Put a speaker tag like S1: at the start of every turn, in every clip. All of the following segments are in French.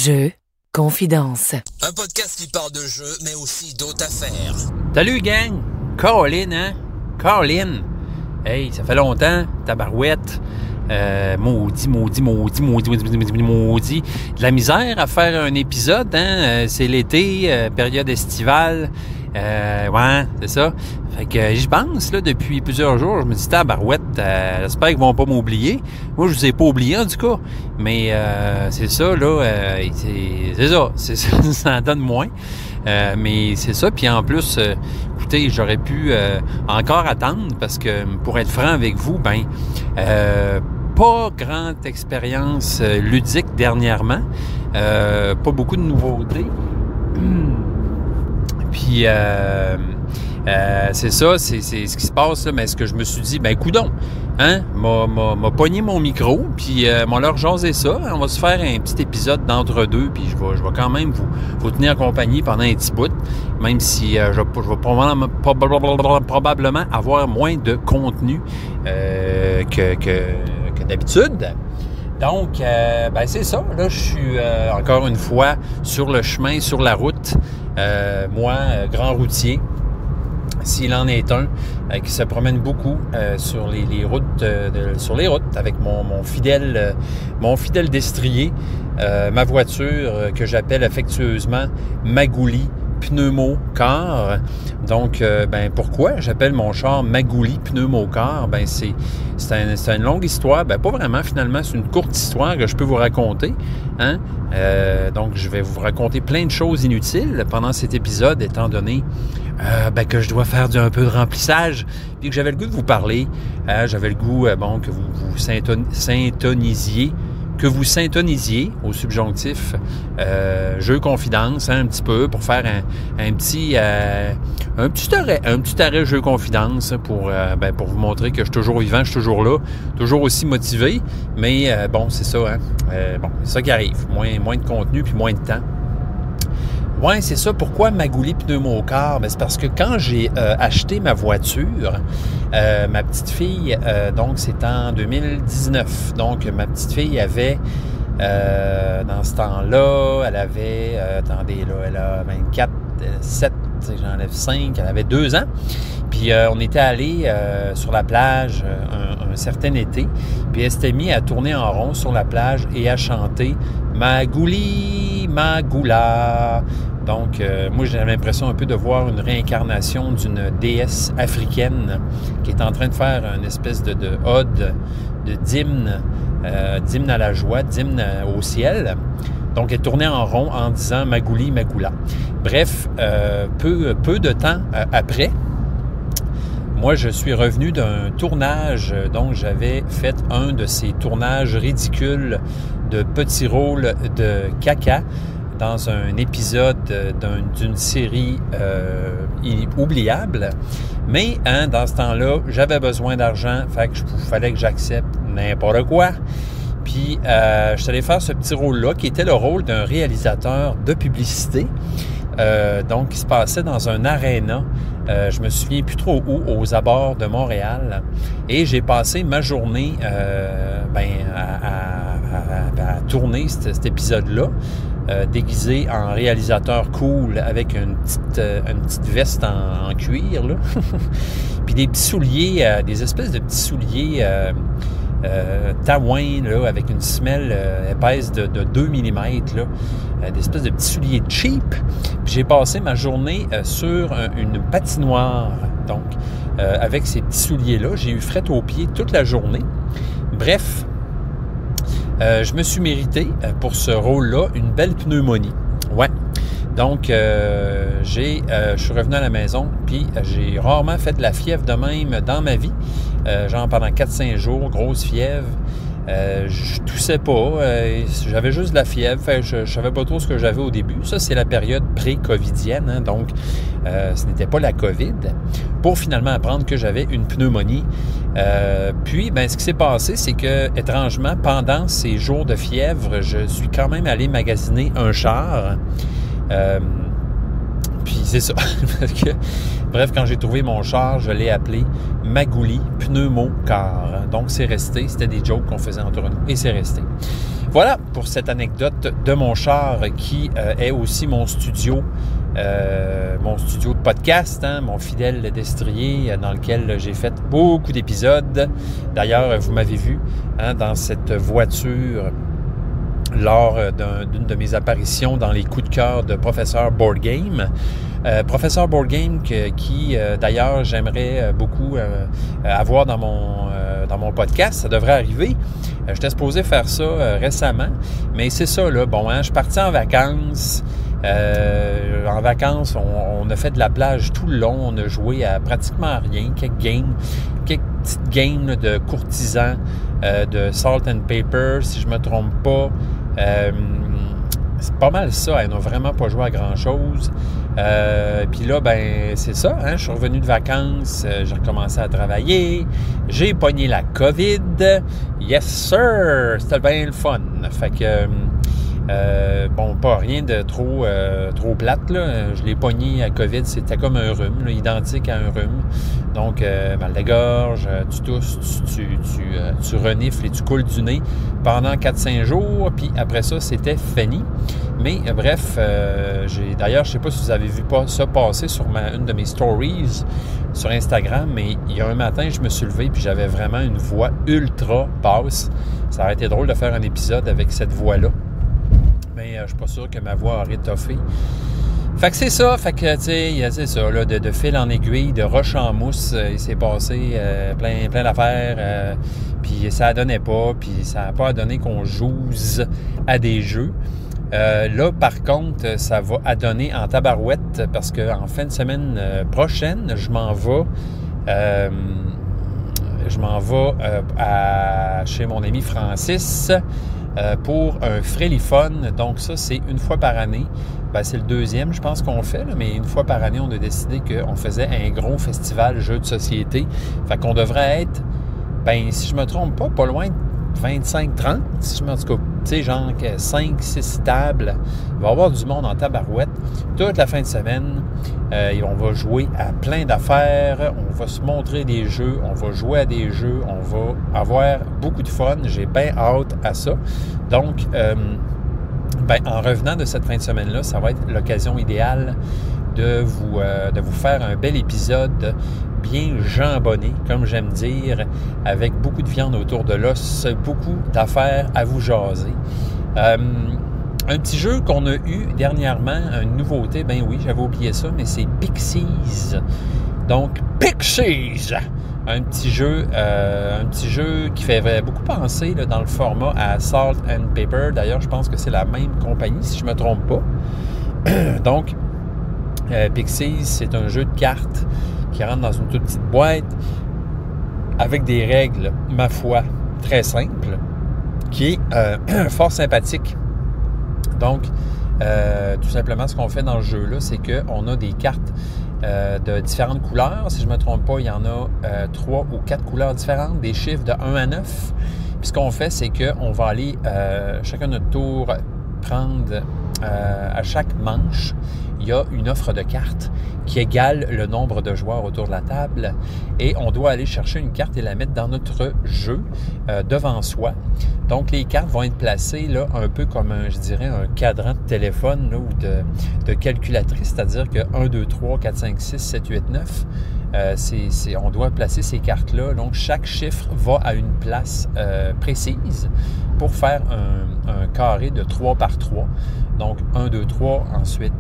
S1: Jeux confidence.
S2: Un podcast qui parle de jeux, mais aussi d'autres affaires.
S3: Salut gang! Caroline, hein? Caroline! Hey, ça fait longtemps, tabarouette. Maudit. De la misère à faire un épisode, hein? C'est l'été, période estivale. Ouais, c'est ça. Fait que j'y pense, là, depuis plusieurs jours. Je me dis, tabarouette, j'espère qu'ils vont pas m'oublier. Moi, je vous ai pas oublié, en tout cas. Mais c'est ça, là, c'est ça. Ça en donne moins. Mais c'est ça. Puis en plus, écoutez, j'aurais pu encore attendre parce que, pour être franc avec vous, pas grande expérience ludique dernièrement. Pas beaucoup de nouveautés. Puis, c'est ça, c'est ce qui se passe, là. Mais ce que je me suis dit, coudonc, hein, m'a pogné mon micro, puis m'a leur jasé ça. On va se faire un petit épisode d'entre-deux, puis je vais quand même vous tenir compagnie pendant un petit bout, même si je vais probablement avoir moins de contenu que d'habitude. Donc, c'est ça. Là, je suis encore une fois sur le chemin, sur la route. Moi, grand routier, s'il en est un, qui se promène beaucoup sur les routes, avec mon fidèle destrier, ma voiture que j'appelle affectueusement Magouli Pneumo-Car. Donc, pourquoi j'appelle mon char Magouli Pneumo-Car? C'est une longue histoire. Pas vraiment, finalement. C'est une courte histoire que je peux vous raconter. Hein? Donc, je vais vous raconter plein de choses inutiles pendant cet épisode, étant donné que je dois faire un peu de remplissage, puis que j'avais le goût de vous parler. J'avais le goût, que vous syntonisiez au subjonctif jeu confidence, hein, un petit peu, pour faire un petit arrêt jeu confidence pour vous montrer que je suis toujours vivant, je suis toujours là, toujours aussi motivé, mais c'est ça, hein. C'est ça qui arrive, moins de contenu puis moins de temps. Ouais, c'est ça. Pourquoi Magouli Pneumo-Car? C'est parce que quand j'ai acheté ma voiture, ma petite fille, donc c'est en 2019. Donc, ma petite fille avait, dans ce temps-là, elle avait, elle a 24, 7, j'enlève 5, elle avait 2 ans. Puis on était allé sur la plage un certain été, puis elle s'était mise à tourner en rond sur la plage et à chanter « Magouli, Magoula ». Donc, moi, j'ai l'impression un peu de voir une réincarnation d'une déesse africaine qui est en train de faire une espèce de ode, d'hymne à la joie, d'hymne au ciel. Donc, elle tournait en rond en disant « Magouli, Magoula ». Bref, peu de temps après, moi, je suis revenu d'un tournage, donc j'avais fait un de ces tournages ridicules de petits rôles de caca dans un épisode d'une série inoubliable. Mais dans ce temps-là, j'avais besoin d'argent, fait que fallait que j'accepte n'importe quoi. Puis, je suis allé faire ce petit rôle-là, qui était le rôle d'un réalisateur de publicité. Donc, qui se passait dans un aréna. Je me souviens plus trop où, aux abords de Montréal. Et j'ai passé ma journée à tourner cet épisode-là, déguisé en réalisateur cool avec une petite veste en cuir, là. Puis des petits souliers, des espèces de petits souliers taouin, là, avec une semelle épaisse de 2 mm, là, des espèces de petits souliers cheap. Puis j'ai passé ma journée sur une patinoire, donc avec ces petits souliers-là. J'ai eu fret aux pieds toute la journée. Bref, je me suis mérité pour ce rôle-là une belle pneumonie. Ouais. Donc, je suis revenu à la maison, puis j'ai rarement fait de la fièvre de même dans ma vie. Genre pendant 4-5 jours, grosse fièvre. Je toussais pas, j'avais juste de la fièvre, fait, je savais pas trop ce que j'avais au début. Ça, c'est la période pré-covidienne, hein, donc ce n'était pas la COVID, pour finalement apprendre que j'avais une pneumonie. Puis, ce qui s'est passé, c'est que, étrangement, pendant ces jours de fièvre, je suis quand même allé magasiner un char. Puis c'est ça. Bref, quand j'ai trouvé mon char, je l'ai appelé Magouli Pneumo-Car. Donc c'est resté, c'était des jokes qu'on faisait entre nous. Et c'est resté. Voilà pour cette anecdote de mon char qui est aussi mon studio de podcast, hein, mon fidèle destrier dans lequel j'ai fait beaucoup d'épisodes. D'ailleurs, vous m'avez vu dans cette voiture lors d'une de mes apparitions dans les coups de cœur de Professeur Board Game. Professeur Board Game qui d'ailleurs, j'aimerais beaucoup avoir dans mon podcast. Ça devrait arriver. J'étais supposé faire ça récemment, mais c'est ça, là. Bon, je suis parti en vacances. En vacances, on a fait de la plage tout le long. On a joué à pratiquement rien. Quelques petites games de courtisans, de Salt and Paper, si je ne me trompe pas. C'est pas mal ça. On n'a vraiment pas joué à grand-chose. Puis là, c'est ça. Je suis revenu de vacances. J'ai recommencé à travailler. J'ai pogné la COVID. Yes, sir! C'était bien le fun. Fait que... pas rien de trop plate, là. Je l'ai pogné à COVID, c'était comme un rhume, là, identique à un rhume. Donc, mal de gorge, tu tousses, tu renifles et tu coules du nez pendant 4-5 jours, puis après ça, c'était fini. Mais bref, d'ailleurs, je ne sais pas si vous avez vu ça passer sur une de mes stories sur Instagram, mais il y a un matin, je me suis levé puis j'avais vraiment une voix ultra basse. Ça aurait été drôle de faire un épisode avec cette voix-là. Mais je ne suis pas sûr que ma voix aurait toffé. Fait que c'est ça. Fait que, tu sais, c'est ça, là, de fil en aiguille, de roche en mousse, il s'est passé plein d'affaires. Puis ça ne donnait pas. Puis ça n'a pas donné qu'on joue à des jeux. Là, par contre, ça va adonner en tabarouette parce qu'en fin de semaine prochaine, je m'en vais chez mon ami Francis pour un Fréliphone. Donc ça, c'est une fois par année. C'est le deuxième, je pense qu'on fait, là, mais une fois par année, on a décidé qu'on faisait un gros festival jeux de société. Fait qu'on devrait être, si je me trompe pas loin de 25-30, si je me trompe, tu sais, genre 5-6 tables. Il va y avoir du monde en tabarouette toute la fin de semaine. On va jouer à plein d'affaires. On va se montrer des jeux. On va jouer à des jeux. On va avoir beaucoup de fun. J'ai bien hâte à ça. Donc, en revenant de cette fin de semaine-là, ça va être l'occasion idéale de vous faire un bel épisode bien jambonné, comme j'aime dire, avec beaucoup de viande autour de l'os, beaucoup d'affaires à vous jaser. Un petit jeu qu'on a eu dernièrement, une nouveauté, oui, j'avais oublié ça, mais c'est Pixies. Donc, Pixies! Un petit jeu qui fait beaucoup penser là, dans le format à Salt and Paper. D'ailleurs, je pense que c'est la même compagnie, si je ne me trompe pas. Donc, Pixies, c'est un jeu de cartes qui rentre dans une toute petite boîte avec des règles, ma foi, très simples, qui est fort sympathique. Donc, tout simplement, ce qu'on fait dans le jeu-là, c'est qu'on a des cartes de différentes couleurs. Si je ne me trompe pas, il y en a 3 ou 4 couleurs différentes, des chiffres de 1 à 9. Puis ce qu'on fait, c'est qu'on va aller, chacun notre tour, prendre à chaque manche, il y a une offre de cartes qui égale le nombre de joueurs autour de la table et on doit aller chercher une carte et la mettre dans notre jeu devant soi. Donc, les cartes vont être placées là, un peu comme, un cadran de téléphone là, ou de calculatrice, c'est-à-dire que 1, 2, 3, 4, 5, 6, 7, 8, 9, on doit placer ces cartes-là. Donc, chaque chiffre va à une place précise pour faire un carré de 3 par 3. Donc, 1, 2, 3, ensuite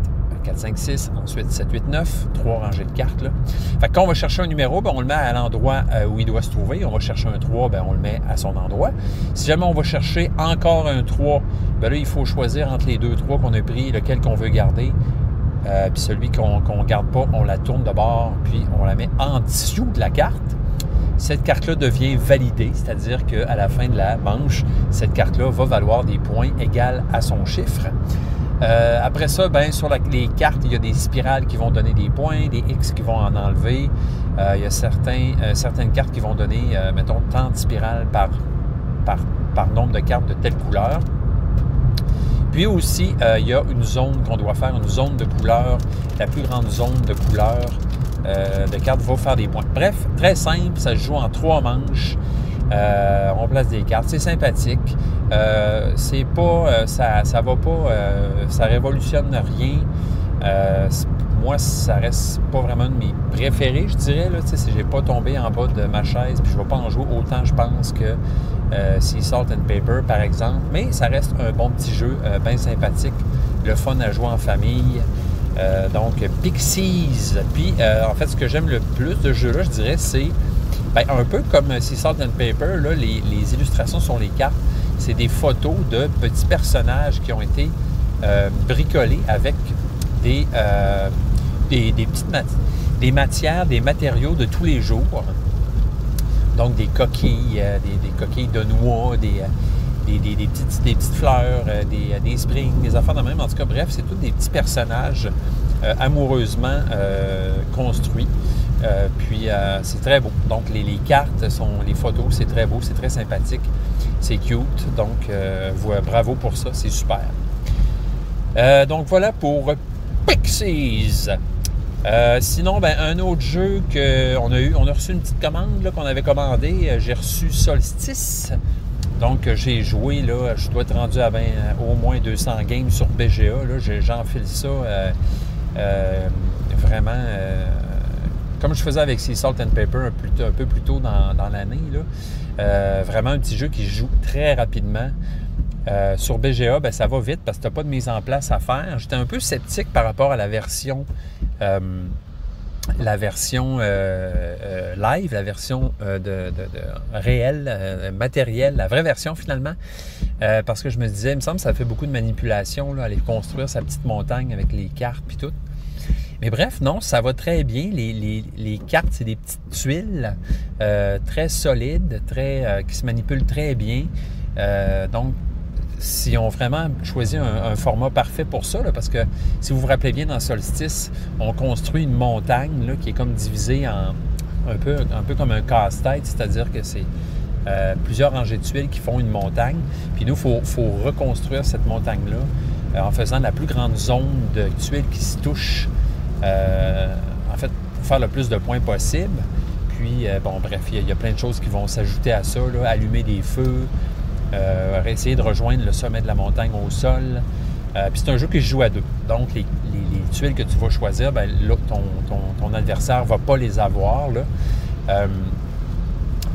S3: 4, 5, 6, ensuite 7, 8, 9, 3 rangées de cartes. Là. Fait que quand on va chercher un numéro, on le met à l'endroit où il doit se trouver. On va chercher un 3, on le met à son endroit. Si jamais on va chercher encore un 3, là, il faut choisir entre les 2 3 qu'on a pris, lequel qu'on veut garder. Puis celui qu'on ne garde pas, on la tourne de bord, puis on la met en dessous de la carte. Cette carte-là devient validée, c'est-à-dire qu'à la fin de la manche, cette carte-là va valoir des points égaux à son chiffre. Après ça, sur les cartes, il y a des spirales qui vont donner des points, des X qui vont en enlever. Il y a certaines cartes qui vont donner, mettons, tant de spirales par nombre de cartes de telle couleur. Puis aussi, il y a une zone qu'on doit faire, une zone de couleur. La plus grande zone de couleur de cartes va faire des points. Bref, très simple, ça se joue en 3 manches. On place des cartes. C'est sympathique. C'est pas... ça va pas... ça révolutionne rien. Moi, ça reste pas vraiment de mes préférés, je dirais. Là, si j'ai pas tombé en bas de ma chaise, puis je vais pas en jouer autant, je pense, que Sea Salt and Paper, par exemple. Mais ça reste un bon petit jeu, bien sympathique. Le fun à jouer en famille. Donc, Pixies. Puis, en fait, ce que j'aime le plus de ce jeu-là, je dirais, c'est un peu comme Sea Salt and Paper, là, les illustrations sur les cartes, c'est des photos de petits personnages qui ont été bricolés avec des matières, des matériaux de tous les jours. Donc, des coquilles, des coquilles de noix, des petites fleurs, des springs, des affaires de même. En tout cas, bref, c'est tous des petits personnages amoureusement construits. Puis, c'est très beau. Donc, les cartes, les photos, c'est très beau, c'est très sympathique. C'est cute. Donc, bravo pour ça, c'est super. Donc, voilà pour Pixies. Sinon, un autre jeu qu'on a eu, on a reçu une petite commande là, qu'on avait commandée. J'ai reçu Solstice. Donc, j'ai joué, là, je dois être rendu à au moins 200 games sur BGA. Là, j'enfile ça vraiment comme je faisais avec Sea Salt and Paper un peu plus tôt dans l'année. Là. Vraiment un petit jeu qui joue très rapidement. Sur BGA, ça va vite parce que tu n'as pas de mise en place à faire. J'étais un peu sceptique par rapport à la version live, la version réelle, matérielle, la vraie version finalement, parce que je me disais, il me semble que ça fait beaucoup de manipulation, là, aller construire sa petite montagne avec les cartes puis tout. Mais bref, non, ça va très bien. Les cartes, c'est des petites tuiles très solides, qui se manipulent très bien. Donc, si on vraiment choisi un format parfait pour ça, là, parce que si vous vous rappelez bien, dans Solstice, on construit une montagne là, qui est comme divisée en un peu comme un casse-tête, c'est-à-dire que c'est plusieurs rangées de tuiles qui font une montagne. Puis nous, il faut reconstruire cette montagne-là en faisant la plus grande zone de tuiles qui se touchent, en fait, pour faire le plus de points possible. Puis, bref, il y a plein de choses qui vont s'ajouter à ça, là, allumer des feux, essayer de rejoindre le sommet de la montagne au sol. Puis c'est un jeu qui se joue à deux. Donc, les tuiles que tu vas choisir, là, ton adversaire ne va pas les avoir. Là.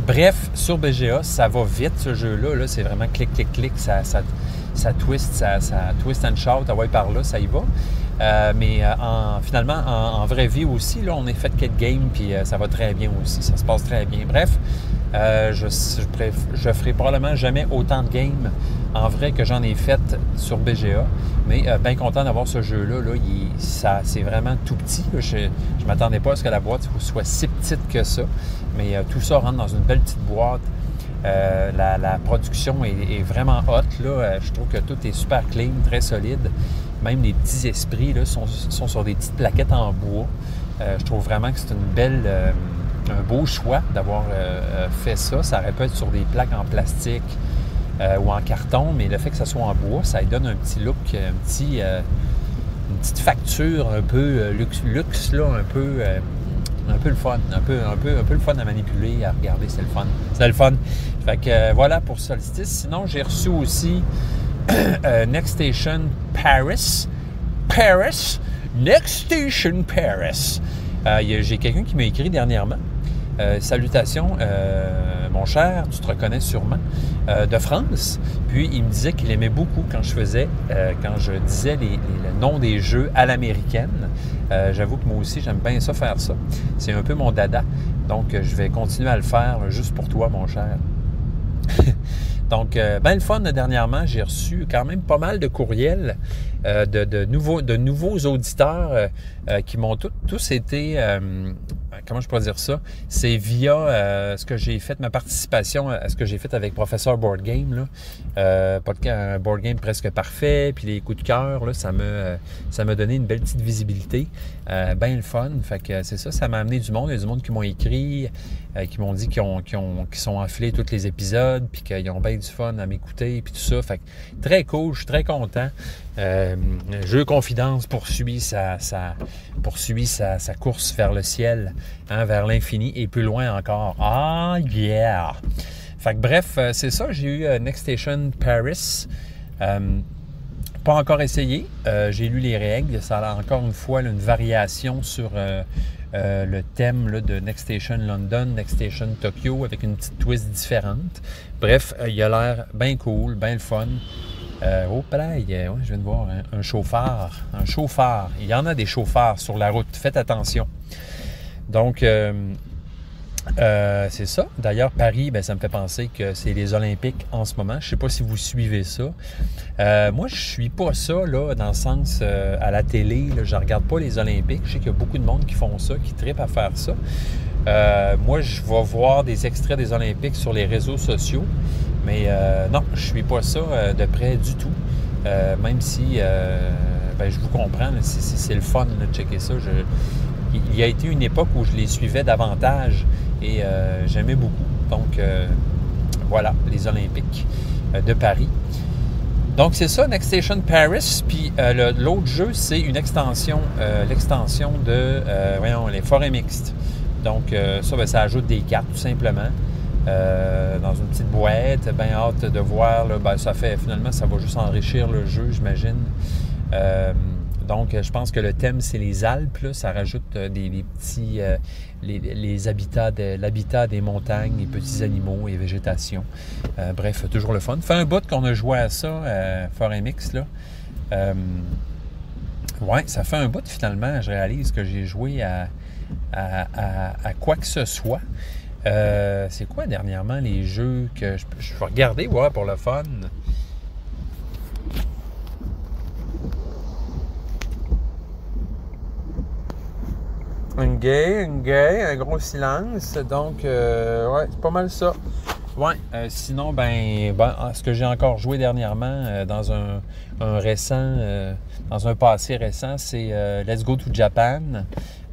S3: Bref, sur BGA, ça va vite, ce jeu-là. Là, c'est vraiment clic, clic, clic. Ça twist, ça twist and shout. Ah ouais, par là, ça y va. Mais finalement, en vraie vie aussi, là, on a fait quelques games, puis ça va très bien aussi. Ça se passe très bien. Bref, je ferai probablement jamais autant de games en vrai que j'en ai fait sur BGA. Mais bien content d'avoir ce jeu-là. Là, c'est vraiment tout petit. Je ne m'attendais pas à ce que la boîte soit si petite que ça. Mais tout ça rentre dans une belle petite boîte. La production est vraiment hot. Là. Je trouve que tout est super clean, très solide. Même les petits esprits là, sont sur des petites plaquettes en bois. Je trouve vraiment que c'est un beau choix d'avoir fait ça. Ça aurait pu être sur des plaques en plastique ou en carton, mais le fait que ça soit en bois, ça lui donne un petit look, une petite facture un peu luxe, là, un peu le fun, un peu le fun à manipuler, à regarder, c'est le fun. C'est le fun. Fait que voilà pour Solstice. Sinon, j'ai reçu aussi Next Station Paris. Next Station Paris. J'ai quelqu'un qui m'a écrit dernièrement. Salutations, mon cher, tu te reconnais sûrement, de France. Puis, il me disait qu'il aimait beaucoup quand je disais le nom des jeux à l'américaine. J'avoue que moi aussi, j'aime bien ça, faire ça. C'est un peu mon dada. Donc, je vais continuer à le faire juste pour toi, mon cher. Donc, ben le fun, dernièrement, j'ai reçu quand même pas mal de courriels de nouveaux auditeurs qui m'ont tous été... comment je pourrais dire ça? C'est via ce que j'ai fait, ma participation à ce que j'ai fait avec Professeur Board Game. Là. Un board game presque parfait, puis les coups de cœur, là, ça m'a donné une belle petite visibilité. Ben le fun. Fait que c'est ça m'a amené du monde. Il y a du monde qui m'ont écrit, qui m'ont dit qu'ils sont enfilés tous les épisodes, puis qu'ils ont bien du fun à m'écouter, puis tout ça. Fait que très cool, je suis très content. Jeu Confidence poursuit sa course vers le ciel, hein, vers l'infini et plus loin encore. Ah, yeah! Fait que bref, c'est ça. J'ai eu Next Station Paris. Pas encore essayé. J'ai lu les règles. Ça a encore une fois là, une variation sur le thème là, de Next Station London, Next Station Tokyo, avec une petite twist différente. Bref, il a l'air bien cool, bien le fun. Oh, pareil, ouais, je viens de voir un chauffeur. Un chauffeur. Il y en a des chauffeurs sur la route. Faites attention. Donc, c'est ça. D'ailleurs, Paris, ben, ça me fait penser que c'est les Olympiques en ce moment. Je ne sais pas si vous suivez ça. Moi, je ne suis pas ça, là, dans le sens à la télé. Là, je ne regarde pas les Olympiques. Je sais qu'il y a beaucoup de monde qui font ça, qui trippent à faire ça. Moi, je vais voir des extraits des Olympiques sur les réseaux sociaux. Mais non, je ne suis pas ça de près du tout. Même si, ben, je vous comprends, là, c'est le fun de checker ça. Il y a été une époque où je les suivais davantage et j'aimais beaucoup. Donc, voilà, les Olympiques de Paris. Donc, c'est ça, Next Station Paris. Puis, l'autre jeu, c'est une extension, l'extension de, voyons, les forêts mixtes. Donc, ça, ben, ça ajoute des cartes, tout simplement, dans une petite boîte. Bien hâte de voir, là, ben, ça fait, finalement, ça va juste enrichir le jeu, j'imagine. Donc, je pense que le thème, c'est les Alpes. Là. Ça rajoute des petits... les habitats l'habitat des montagnes, les petits animaux et végétation. Bref, toujours le fun. Fait un bout qu'on a joué à ça, Forêt Mix, là. Ouais, ça fait un bout, finalement. Je réalise que j'ai joué à quoi que ce soit. C'est quoi, dernièrement, les jeux que je vais regarder, ouais, pour le fun. Un gros silence. Donc, ouais, c'est pas mal ça. Ouais, sinon, ben, ce que j'ai encore joué dernièrement dans un récent, dans un passé récent, c'est Let's Go to Japan.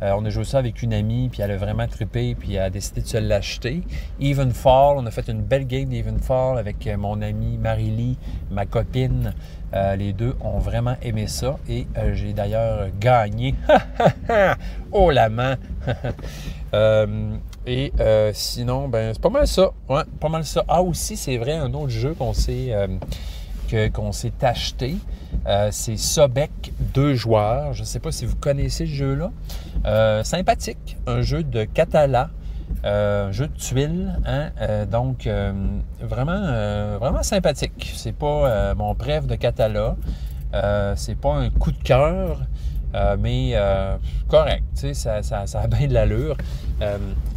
S3: On a joué ça avec une amie, puis elle a vraiment trippé, puis elle a décidé de se l'acheter. Evenfall, on a fait une belle game d'Evenfall avec mon amie Marie-Lie, ma copine. Les deux ont vraiment aimé ça et j'ai d'ailleurs gagné. Oh la main! Sinon, ben c'est pas mal ça. Ouais, pas mal ça. Ah, aussi, c'est vrai, un autre jeu qu'on s'est acheté. C'est Sobek 2 joueurs. Je ne sais pas si vous connaissez ce jeu-là. Sympathique. Un jeu de Catala. Un jeu de tuiles. Hein? Donc, vraiment sympathique. C'est pas mon préf de Catala. C'est pas un coup de cœur. Mais correct, tu sais, ça a bien de l'allure.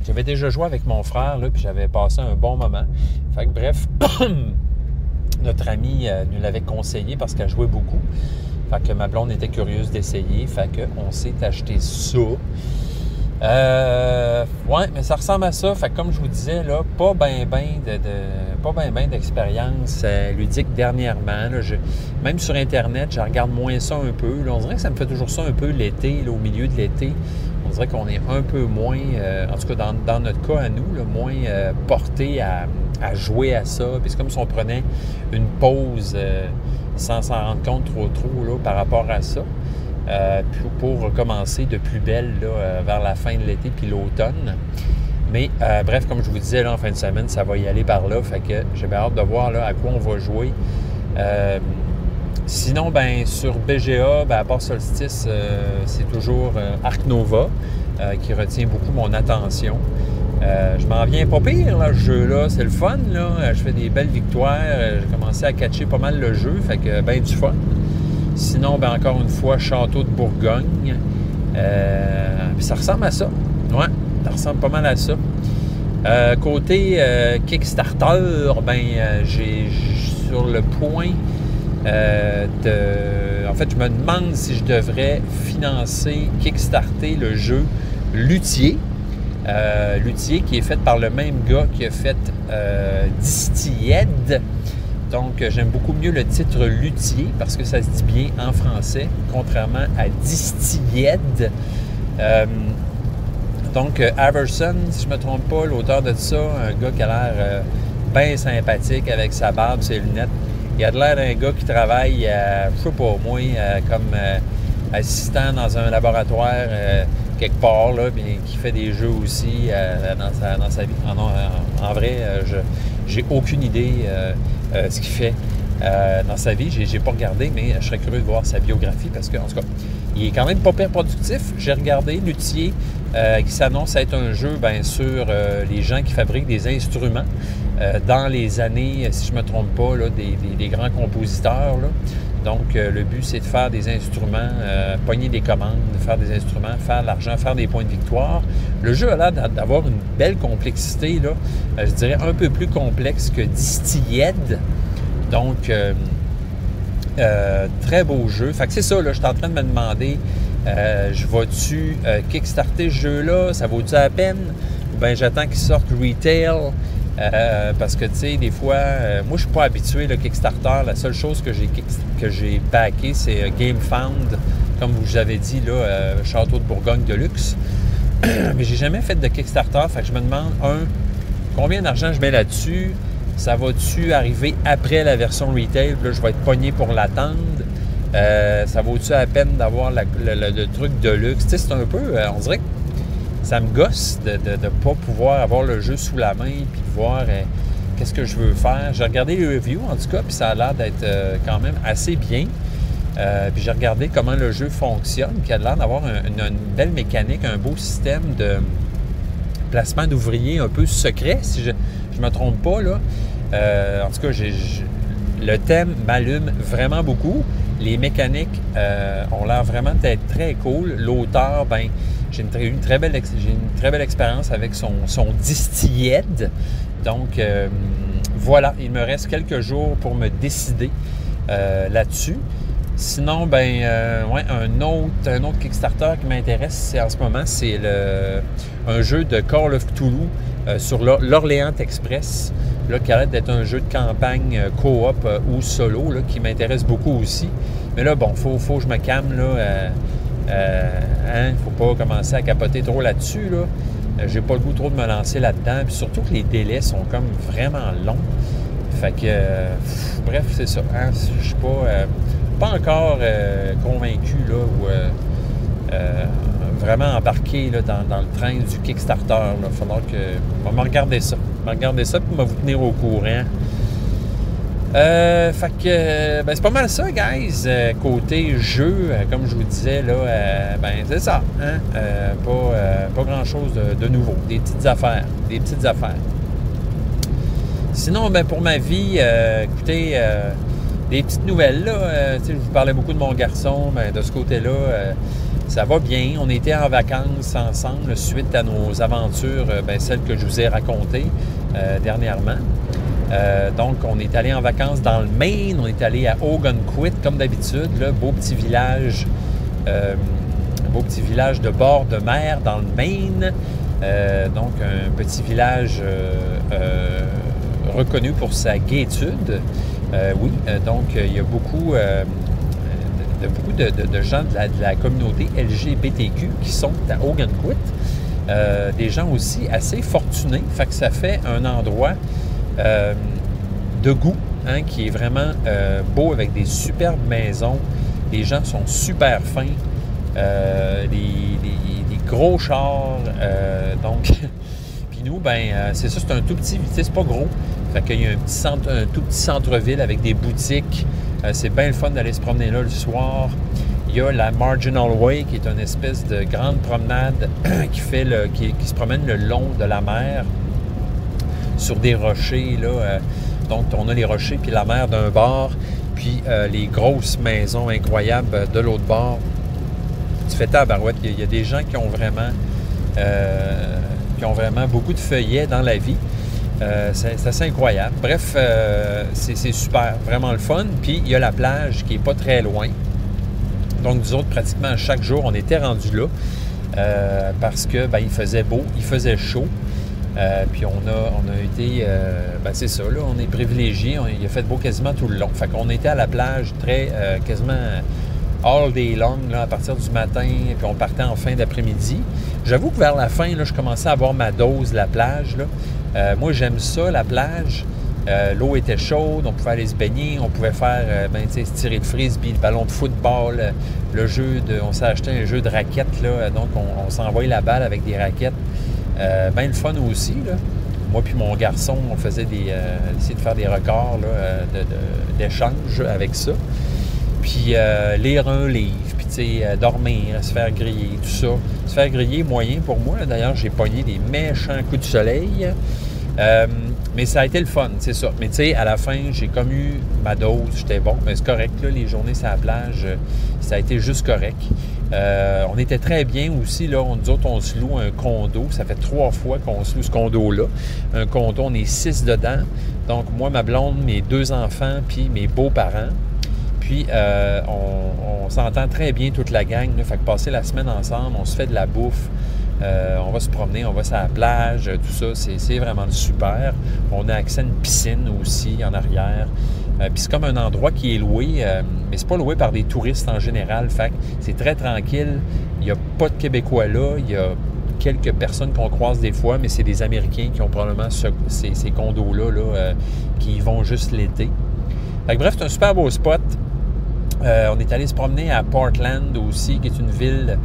S3: J'avais déjà joué avec mon frère, là, puis j'avais passé un bon moment. Fait que bref, notre amie nous l'avait conseillé parce qu'elle jouait beaucoup. Fait que ma blonde était curieuse d'essayer. Fait qu'on s'est acheté ça. Ouais, mais ça ressemble à ça. Fait que comme je vous disais, là, pas bien d'expérience ludique dernièrement. Là, même sur Internet, je regarde moins ça un peu. Là, on dirait que ça me fait toujours ça un peu l'été, là, au milieu de l'été. On dirait qu'on est un peu moins, en tout cas dans notre cas à nous, là, moins porté à jouer à ça. Puis c'est comme si on prenait une pause sans s'en rendre compte trop là, par rapport à ça. Pour recommencer de plus belle là, vers la fin de l'été puis l'automne. Mais bref, comme je vous disais, là, en fin de semaine, ça va y aller par là. Fait que j'ai bien hâte de voir là, à quoi on va jouer. Sinon, ben sur BGA, ben, à part Solstice, c'est toujours Ark Nova qui retient beaucoup mon attention. Je m'en viens pas pire, là, ce jeu-là. C'est le fun, là. Je fais des belles victoires. J'ai commencé à catcher pas mal le jeu. Fait que ben du fun. Sinon, ben encore une fois, Château de Bourgogne. Puis ça ressemble à ça. Ouais, ça ressemble pas mal à ça. Côté Kickstarter, ben j'ai sur le point En fait, je me demande si je devrais financer, kickstarter le jeu Luthier. Luthier qui est fait par le même gars qui a fait Distilled. Donc, j'aime beaucoup mieux le titre Luthier parce que ça se dit bien en français, contrairement à Distilled. Donc, Averson, si je ne me trompe pas, l'auteur de ça, un gars qui a l'air bien sympathique avec sa barbe, ses lunettes. Il a de l'air d'un gars qui travaille, je sais pas, moi, comme assistant dans un laboratoire, quelque part, là, bien, qui fait des jeux aussi dans sa vie. En vrai, j'ai aucune idée ce qu'il fait dans sa vie. J'ai pas regardé, mais je serais curieux de voir sa biographie parce qu'en tout cas, il est quand même pas pire productif. J'ai regardé Luthier qui s'annonce être un jeu, bien sûr, les gens qui fabriquent des instruments dans les années, si je ne me trompe pas, là, des grands compositeurs. Là. Donc, le but, c'est de faire des instruments, pogner des commandes, faire des instruments, faire de l'argent, faire des points de victoire. Le jeu a l'air d'avoir une belle complexité, là, je dirais un peu plus complexe que Distilled. Donc, très beau jeu. Fait que c'est ça, là, je suis en train de me demander, je vais-tu kickstarter ce jeu-là? Ça vaut-tu la peine? Ou bien j'attends qu'il sorte retail? Parce que, tu sais, des fois, moi, je suis pas habitué, le Kickstarter. La seule chose que j'ai backé, c'est GameFound, comme vous avez dit, là, Château de Bourgogne de luxe. Mais j'ai jamais fait de Kickstarter. Fait que je me demande, combien d'argent je mets là-dessus? Ça va-tu arriver après la version retail? Là, je vais être pogné pour l'attendre. Ça vaut-tu la peine d'avoir le truc de luxe? Tu sais, c'est un peu, on dirait que ça me gosse de ne pas pouvoir avoir le jeu sous la main puis de voir qu'est-ce que je veux faire. J'ai regardé les reviews, en tout cas, puis ça a l'air d'être quand même assez bien. Puis j'ai regardé comment le jeu fonctionne, qui a l'air d'avoir une belle mécanique, un beau système de placement d'ouvriers un peu secret, si je ne me trompe pas, là. En tout cas, le thème m'allume vraiment beaucoup. Les mécaniques ont l'air vraiment d'être très cool. L'auteur, ben, j'ai une très belle expérience avec son Distilled. Donc, voilà, il me reste quelques jours pour me décider là-dessus. Sinon, ben, ouais, un autre Kickstarter qui m'intéresse en ce moment, c'est un jeu de Call of Cthulhu sur l'Orléans Express, là, qui a l'air d'être un jeu de campagne coop ou solo, là, qui m'intéresse beaucoup aussi. Mais là, bon, faut que je me calme, là. Faut pas commencer à capoter trop là-dessus, là. J'ai pas le goût trop de me lancer là-dedans. Puis surtout que les délais sont comme vraiment longs. Fait que, bref, c'est ça. Hein? Je suis pas encore convaincu, là, ou vraiment embarqué là, dans le train du Kickstarter. Il va falloir que... On va me regarder ça. Puis on va vous tenir au courant. Fait que, ben, c'est pas mal ça, guys. Côté jeu, comme je vous disais, là, ben, c'est ça. Hein? Pas grand-chose de nouveau. Des petites affaires. Sinon, ben, pour ma vie, écoutez, des petites nouvelles, là. Je vous parlais beaucoup de mon garçon. Ben, de ce côté-là, ça va bien. On était en vacances ensemble suite à nos aventures, ben, celles que je vous ai racontées dernièrement. Donc, on est allé en vacances dans le Maine. On est allé à Ogunquit, comme d'habitude. Là, beau petit village de bord de mer dans le Maine. Donc, un petit village reconnu pour sa gaietude. Oui, donc, il y a beaucoup de gens de la communauté LGBTQ qui sont à Ogunquit. Des gens aussi assez fortunés. Fait que ça fait un endroit de goût, hein, qui est vraiment beau, avec des superbes maisons. Les gens sont super fins. Des gros chars. Donc, puis nous, ben, c'est ça, c'est un tout petit, c'est pas gros. Fait qu'il y a un tout petit centre-ville avec des boutiques. C'est bien le fun d'aller se promener là le soir. Il y a la Marginal Way, qui est une espèce de grande promenade qui se promène le long de la mer sur des rochers, là. Donc, on a les rochers puis la mer d'un bord, puis les grosses maisons incroyables de l'autre bord. Tu fais tabarouette. Il y a des gens qui ont vraiment beaucoup de feuillets dans la vie. C'est assez incroyable. Bref, c'est super, vraiment le fun. Puis, il y a la plage qui n'est pas très loin. Donc, nous autres, pratiquement chaque jour, on était rendus là parce que ben, il faisait beau, il faisait chaud. Puis on a été, ben c'est ça, là, on est privilégiés. Il a fait beau quasiment tout le long. Fait qu'on était à la plage quasiment all day long, là, à partir du matin, puis on partait en fin d'après-midi. J'avoue que vers la fin, là, je commençais à avoir ma dose de la plage, là. Moi, j'aime ça, la plage, L'eau était chaude, on pouvait aller se baigner, on pouvait faire, se tirer le frisbee, le ballon de football, on s'est acheté un jeu de raquettes, là, donc on s'envoyait la balle avec des raquettes. Ben le fun aussi, là. Moi puis mon garçon, on faisait essayer de faire des records là, d'échange avec ça. Puis lire un livre, puis dormir, se faire griller, tout ça. Se faire griller, moyen pour moi. D'ailleurs, j'ai pogné des méchants coups de soleil. Mais ça a été le fun, c'est ça. Mais tu sais, à la fin, j'ai comme eu ma dose, j'étais bon. Mais c'est correct, là, les journées sur la plage, ça a été juste correct. On était très bien aussi, là. Nous autres, on se loue un condo. Ça fait 3 fois qu'on se loue ce condo-là. Un condo, on est 6 dedans. Donc, moi, ma blonde, mes 2 enfants, puis mes beaux-parents. Puis, on s'entend très bien toute la gang, là. Fait que passer la semaine ensemble, on se fait de la bouffe. On va se promener, on va sur la plage, tout ça, c'est vraiment super. On a accès à une piscine aussi en arrière. Puis c'est comme un endroit qui est loué, mais c'est pas loué par des touristes en général. Fait que c'est très tranquille. Il n'y a pas de Québécois là. Il y a quelques personnes qu'on croise des fois, mais c'est des Américains qui ont probablement ces condos-là là, qui y vont juste l'été. Fait que bref, c'est un super beau spot. On est allé se promener à Portland aussi, qui est une ville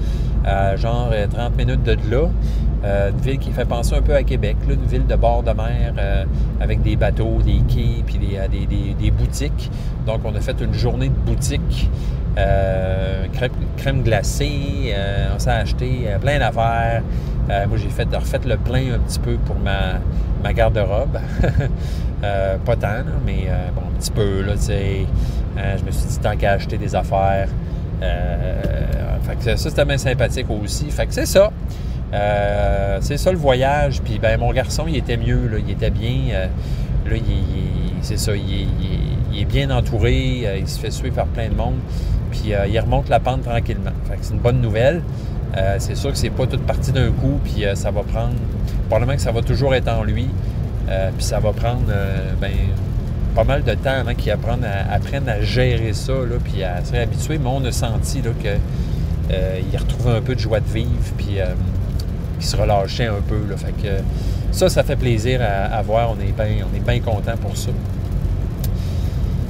S3: à genre 30 minutes de là. Une ville qui fait penser un peu à Québec, là, une ville de bord de mer avec des bateaux, des quais, puis des boutiques. Donc, on a fait une journée de boutique, crème glacée, on s'est acheté plein d'affaires. Moi, j'ai refait le plein un petit peu pour ma garde-robe. Pas tant, là, mais bon, un petit peu, là, tu sais. Je me suis dit, tant qu'à acheter des affaires. Fait que ça, c'était bien sympathique aussi. Fait que c'est ça. C'est ça le voyage. Puis, ben mon garçon, il était mieux, là. Il était bien. Là, c'est ça. Il est bien entouré. Il se fait suivre par plein de monde. Puis, il remonte la pente tranquillement. Fait que c'est une bonne nouvelle. C'est sûr que c'est pas toute partie d'un coup. Puis, ça va prendre... Probablement que ça va toujours être en lui. Puis, ça va prendre, pas mal de temps avant qu'il apprenne à gérer ça, là, puis à se réhabituer. Mais on a senti là, qu'il retrouvait un peu de joie de vivre, puis qu'il se relâchait un peu. Là. Fait que ça fait plaisir à voir. On est bien content pour ça.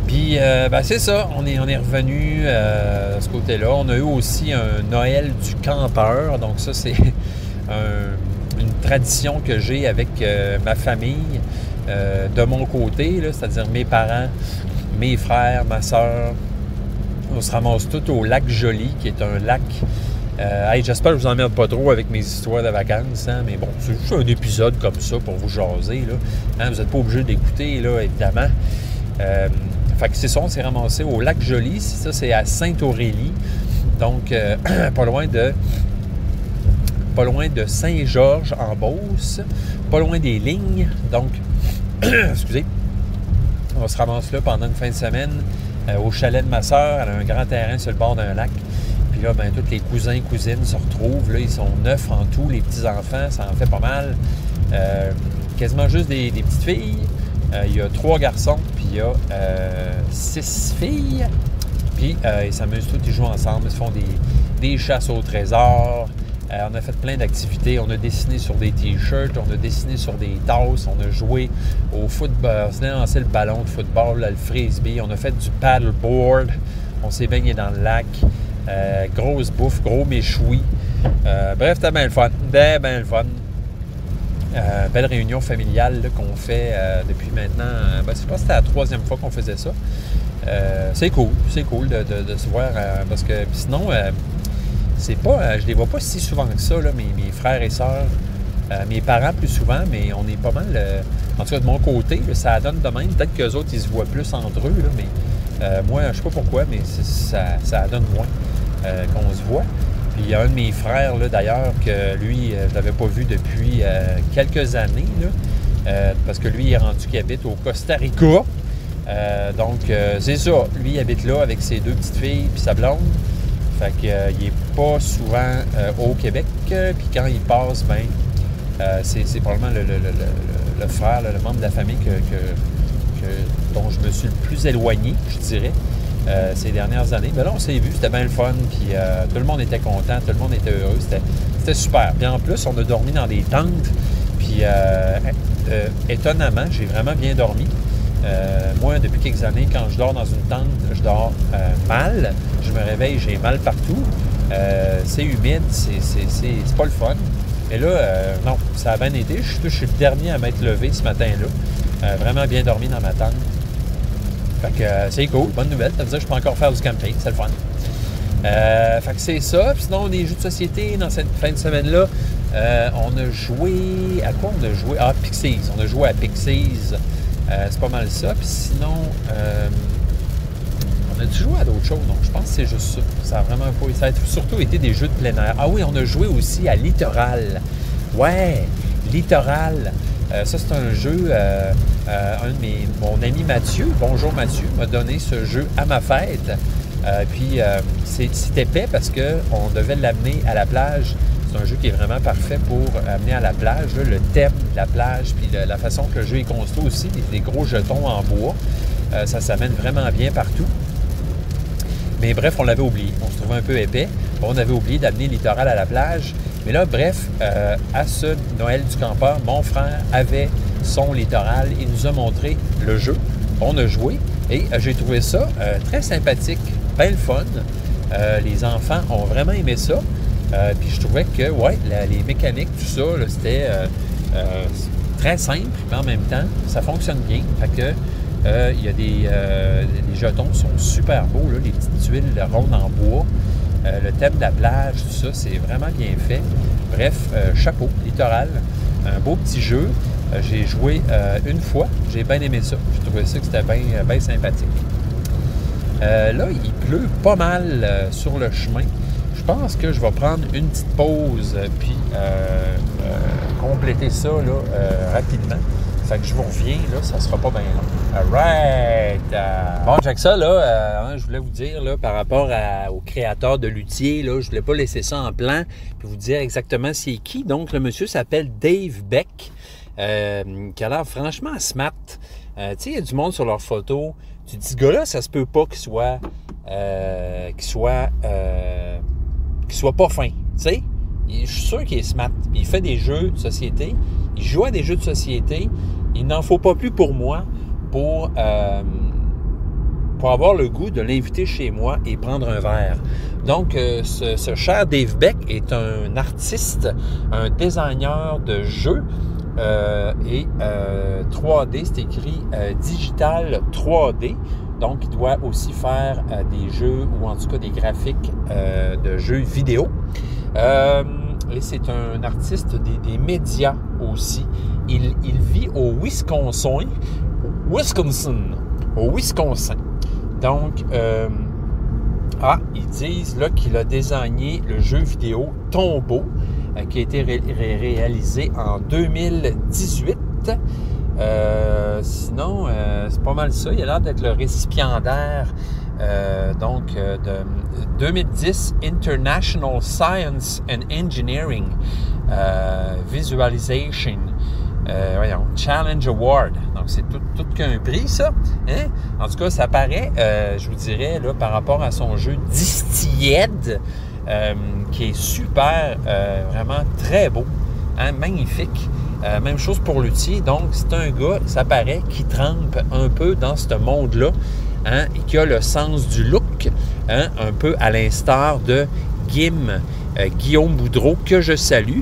S3: Puis, c'est ça. On est revenu de ce côté-là. On a eu aussi un Noël du campeur. Donc ça, c'est une tradition que j'ai avec ma famille. De mon côté, là, c'est-à-dire mes parents, mes frères, ma soeur, on se ramasse tous au lac Joly, qui est un lac... j'espère que je vous emmerde pas trop avec mes histoires de vacances, hein, mais bon, c'est juste un épisode comme ça pour vous jaser, là. Hein, vous n'êtes pas obligé d'écouter, là, évidemment. Fait que c'est ça, on s'est ramassé au lac Joly. Ça, c'est à Sainte-Aurélie, donc pas loin de Saint-Georges en Beauce, pas loin des lignes, donc... excusez, on se ramasse là pendant une fin de semaine au chalet de ma soeur. Elle a un grand terrain sur le bord d'un lac. Puis là, tous les cousins et cousines se retrouvent. Là, ils sont 9 en tout, les petits-enfants, ça en fait pas mal. Quasiment juste des petites filles. Il y a 3 garçons, puis il y a 6 filles. Puis ils s'amusent tous, ils jouent ensemble. Ils se font des chasses au trésor. On a fait plein d'activités. On a dessiné sur des t-shirts, on a dessiné sur des tasses, on a joué au football, on a lancé le ballon de football, le frisbee, on a fait du paddleboard, on s'est baigné dans le lac, grosse bouffe, gros méchoui. Bref, c'était bien le fun, bien le fun. Belle réunion familiale là, qu'on fait depuis maintenant, je pense que c'était la 3e fois qu'on faisait ça. C'est cool de se voir, parce que sinon... c'est pas, je les vois pas si souvent que ça, là, mes frères et sœurs, mes parents plus souvent, mais on est pas mal, en tout cas de mon côté, là, ça donne de même. Peut-être qu'eux autres, ils se voient plus entre eux, là, mais moi, je sais pas pourquoi, mais ça donne moins qu'on se voit. Puis il y a un de mes frères, là, d'ailleurs, que lui, je l'avais pas vu depuis quelques années, là, parce que lui, il est rendu qu'il habite au Costa Rica. Donc, c'est ça. Lui, il habite là avec ses 2 petites filles puis sa blonde. Fait qu'il n'est pas souvent au Québec. Puis quand il passe, c'est probablement le frère, le membre de la famille dont je me suis le plus éloigné, je dirais, ces dernières années. Mais là, on s'est vu, c'était bien le fun. Puis tout le monde était content, tout le monde était heureux. C'était super. Puis en plus, on a dormi dans des tentes. Puis étonnamment, j'ai vraiment bien dormi. Moi, depuis quelques années, quand je dors dans une tente, je dors mal. Je me réveille, j'ai mal partout. C'est humide, c'est pas le fun. Mais là, non, ça a bien été. Je suis le dernier à m'être levé ce matin-là. Vraiment bien dormi dans ma tente. Fait que c'est cool, bonne nouvelle. Ça veut dire que je peux encore faire du camping, c'est le fun. Fait que c'est ça. Puis sinon, des jeux de société dans cette fin de semaine-là. On a joué... À quoi on a joué? Ah, Pixies. On a joué à Pixies. C'est pas mal ça. Puis sinon, on a dû jouer à d'autres choses. Donc, je pense que c'est juste ça. Ça a vraiment pas... Ça a surtout été des jeux de plein air. Ah oui, on a joué aussi à Littoral. Ouais, Littoral. Ça, c'est un jeu... mon ami Mathieu, bonjour Mathieu, m'a donné ce jeu à ma fête. Puis, c'est épais parce qu'on devait l'amener à la plage. C'est un jeu qui est vraiment parfait pour amener à la plage. Là, le thème de la plage, puis la façon que le jeu est construit aussi, des gros jetons en bois. Ça s'amène vraiment bien partout. Mais bref, on l'avait oublié. On se trouvait un peu épais. On avait oublié d'amener Littoral à la plage. Mais là, bref, à ce Noël du campeur, mon frère avait son Littoral. Il nous a montré le jeu. On a joué et j'ai trouvé ça très sympathique, bien le fun. Les enfants ont vraiment aimé ça. Puis je trouvais que, ouais, les mécaniques, tout ça, là, c'était très simple, mais en même temps, ça fonctionne bien. Fait que il y a les jetons sont super beaux, là, les petites tuiles rondes en bois. Le thème de la plage, tout ça, c'est vraiment bien fait. Bref, chapeau, Littoral, un beau petit jeu. J'ai joué une fois, j'ai bien aimé ça. J'ai trouvé ça que c'était bien sympathique. Là, il pleut pas mal sur le chemin. Je pense que je vais prendre une petite pause puis compléter ça là, rapidement. Fait que je vous reviens, là, ça sera pas bien long. Alright! Bon, avec ça, là, je voulais vous dire, là, par rapport au créateur de l'outil, là, je voulais pas laisser ça en plan puis vous dire exactement c'est qui. Donc, le monsieur s'appelle Dave Beck, qui a l'air franchement smart. Tu sais, il y a du monde sur leurs photos. Tu te dis, ce gars-là, ça se peut pas qu'il soit pas fin, tu sais. Je suis sûr qu'il est smart. Puis il fait des jeux de société. Il joue à des jeux de société. Il n'en faut pas plus pour moi pour avoir le goût de l'inviter chez moi et prendre un verre. Donc, ce cher Dave Beck est un artiste, un designer de jeux et 3D, c'est écrit Digital 3D. Donc, il doit aussi faire des jeux ou en tout cas des graphiques de jeux vidéo. Et c'est un artiste des médias aussi. Il vit au Wisconsin. Donc, ils disent là qu'il a désigné le jeu vidéo Tombeau, qui a été réalisé en 2018. Sinon, c'est pas mal ça. Il a l'air d'être le récipiendaire de 2010 International Science and Engineering Visualization Challenge Award. Donc, c'est tout qu'un prix, ça. Hein? En tout cas, ça paraît, je vous dirais, là, par rapport à son jeu Distilled, qui est super, vraiment très beau, hein? Magnifique. Même chose pour l'outil. Donc, c'est un gars, ça paraît, qui trempe un peu dans ce monde-là, hein, et qui a le sens du look, hein, un peu à l'instar de Guillaume Boudreau, que je salue,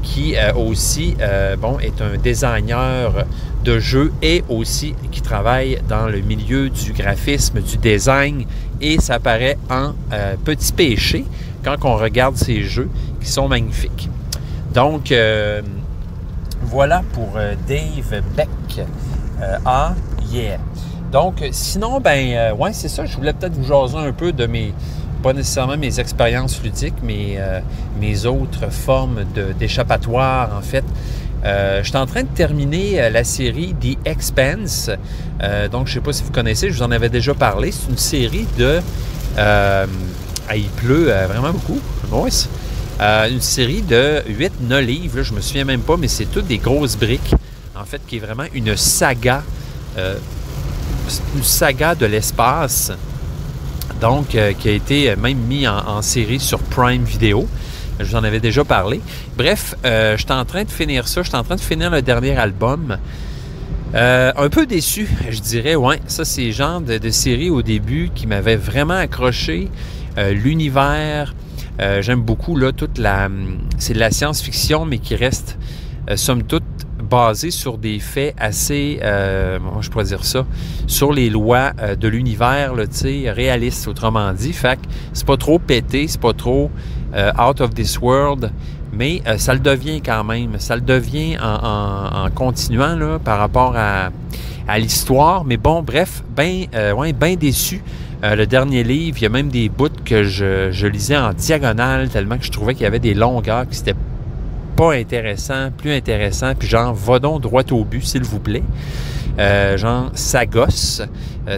S3: qui aussi est un designer de jeux et aussi qui travaille dans le milieu du graphisme, du design, et ça paraît en petit péché quand on regarde ces jeux qui sont magnifiques. Donc, voilà pour Dave Beck. Yeah. Donc, sinon, c'est ça. Je voulais peut-être vous jaser un peu de pas nécessairement mes expériences ludiques, mais mes autres formes d'échappatoire, en fait. Je suis en train de terminer la série The Expanse. Donc, je ne sais pas si vous connaissez, je vous en avais déjà parlé. C'est une série de... il pleut vraiment beaucoup. Une série de 8-9 livres, là, je me souviens même pas, mais c'est toutes des grosses briques, en fait, qui est vraiment une saga de l'espace, donc qui a été même mis en série sur Prime Video. Je vous en avais déjà parlé. Bref, je suis en train de finir ça, je suis en train de finir le dernier album. Un peu déçu, je dirais, ouais. Ça, c'est le genre de série au début qui m'avait vraiment accroché. L'univers, j'aime beaucoup, là, c'est de la science-fiction, mais qui reste, somme toute, basée sur des faits assez, comment je pourrais dire ça, sur les lois de l'univers, là, tu sais, réalistes, autrement dit. Fait que c'est pas trop pété, c'est pas trop out of this world, mais ça le devient quand même. Ça le devient en continuant là, par rapport à l'histoire. Mais bon, bref, ben déçu. Le dernier livre, il y a même des bouts que je lisais en diagonale tellement que je trouvais qu'il y avait des longueurs qui n'étaient pas intéressants, plus intéressants. Puis genre, va donc droit au but, s'il vous plaît. Genre, ça gosse.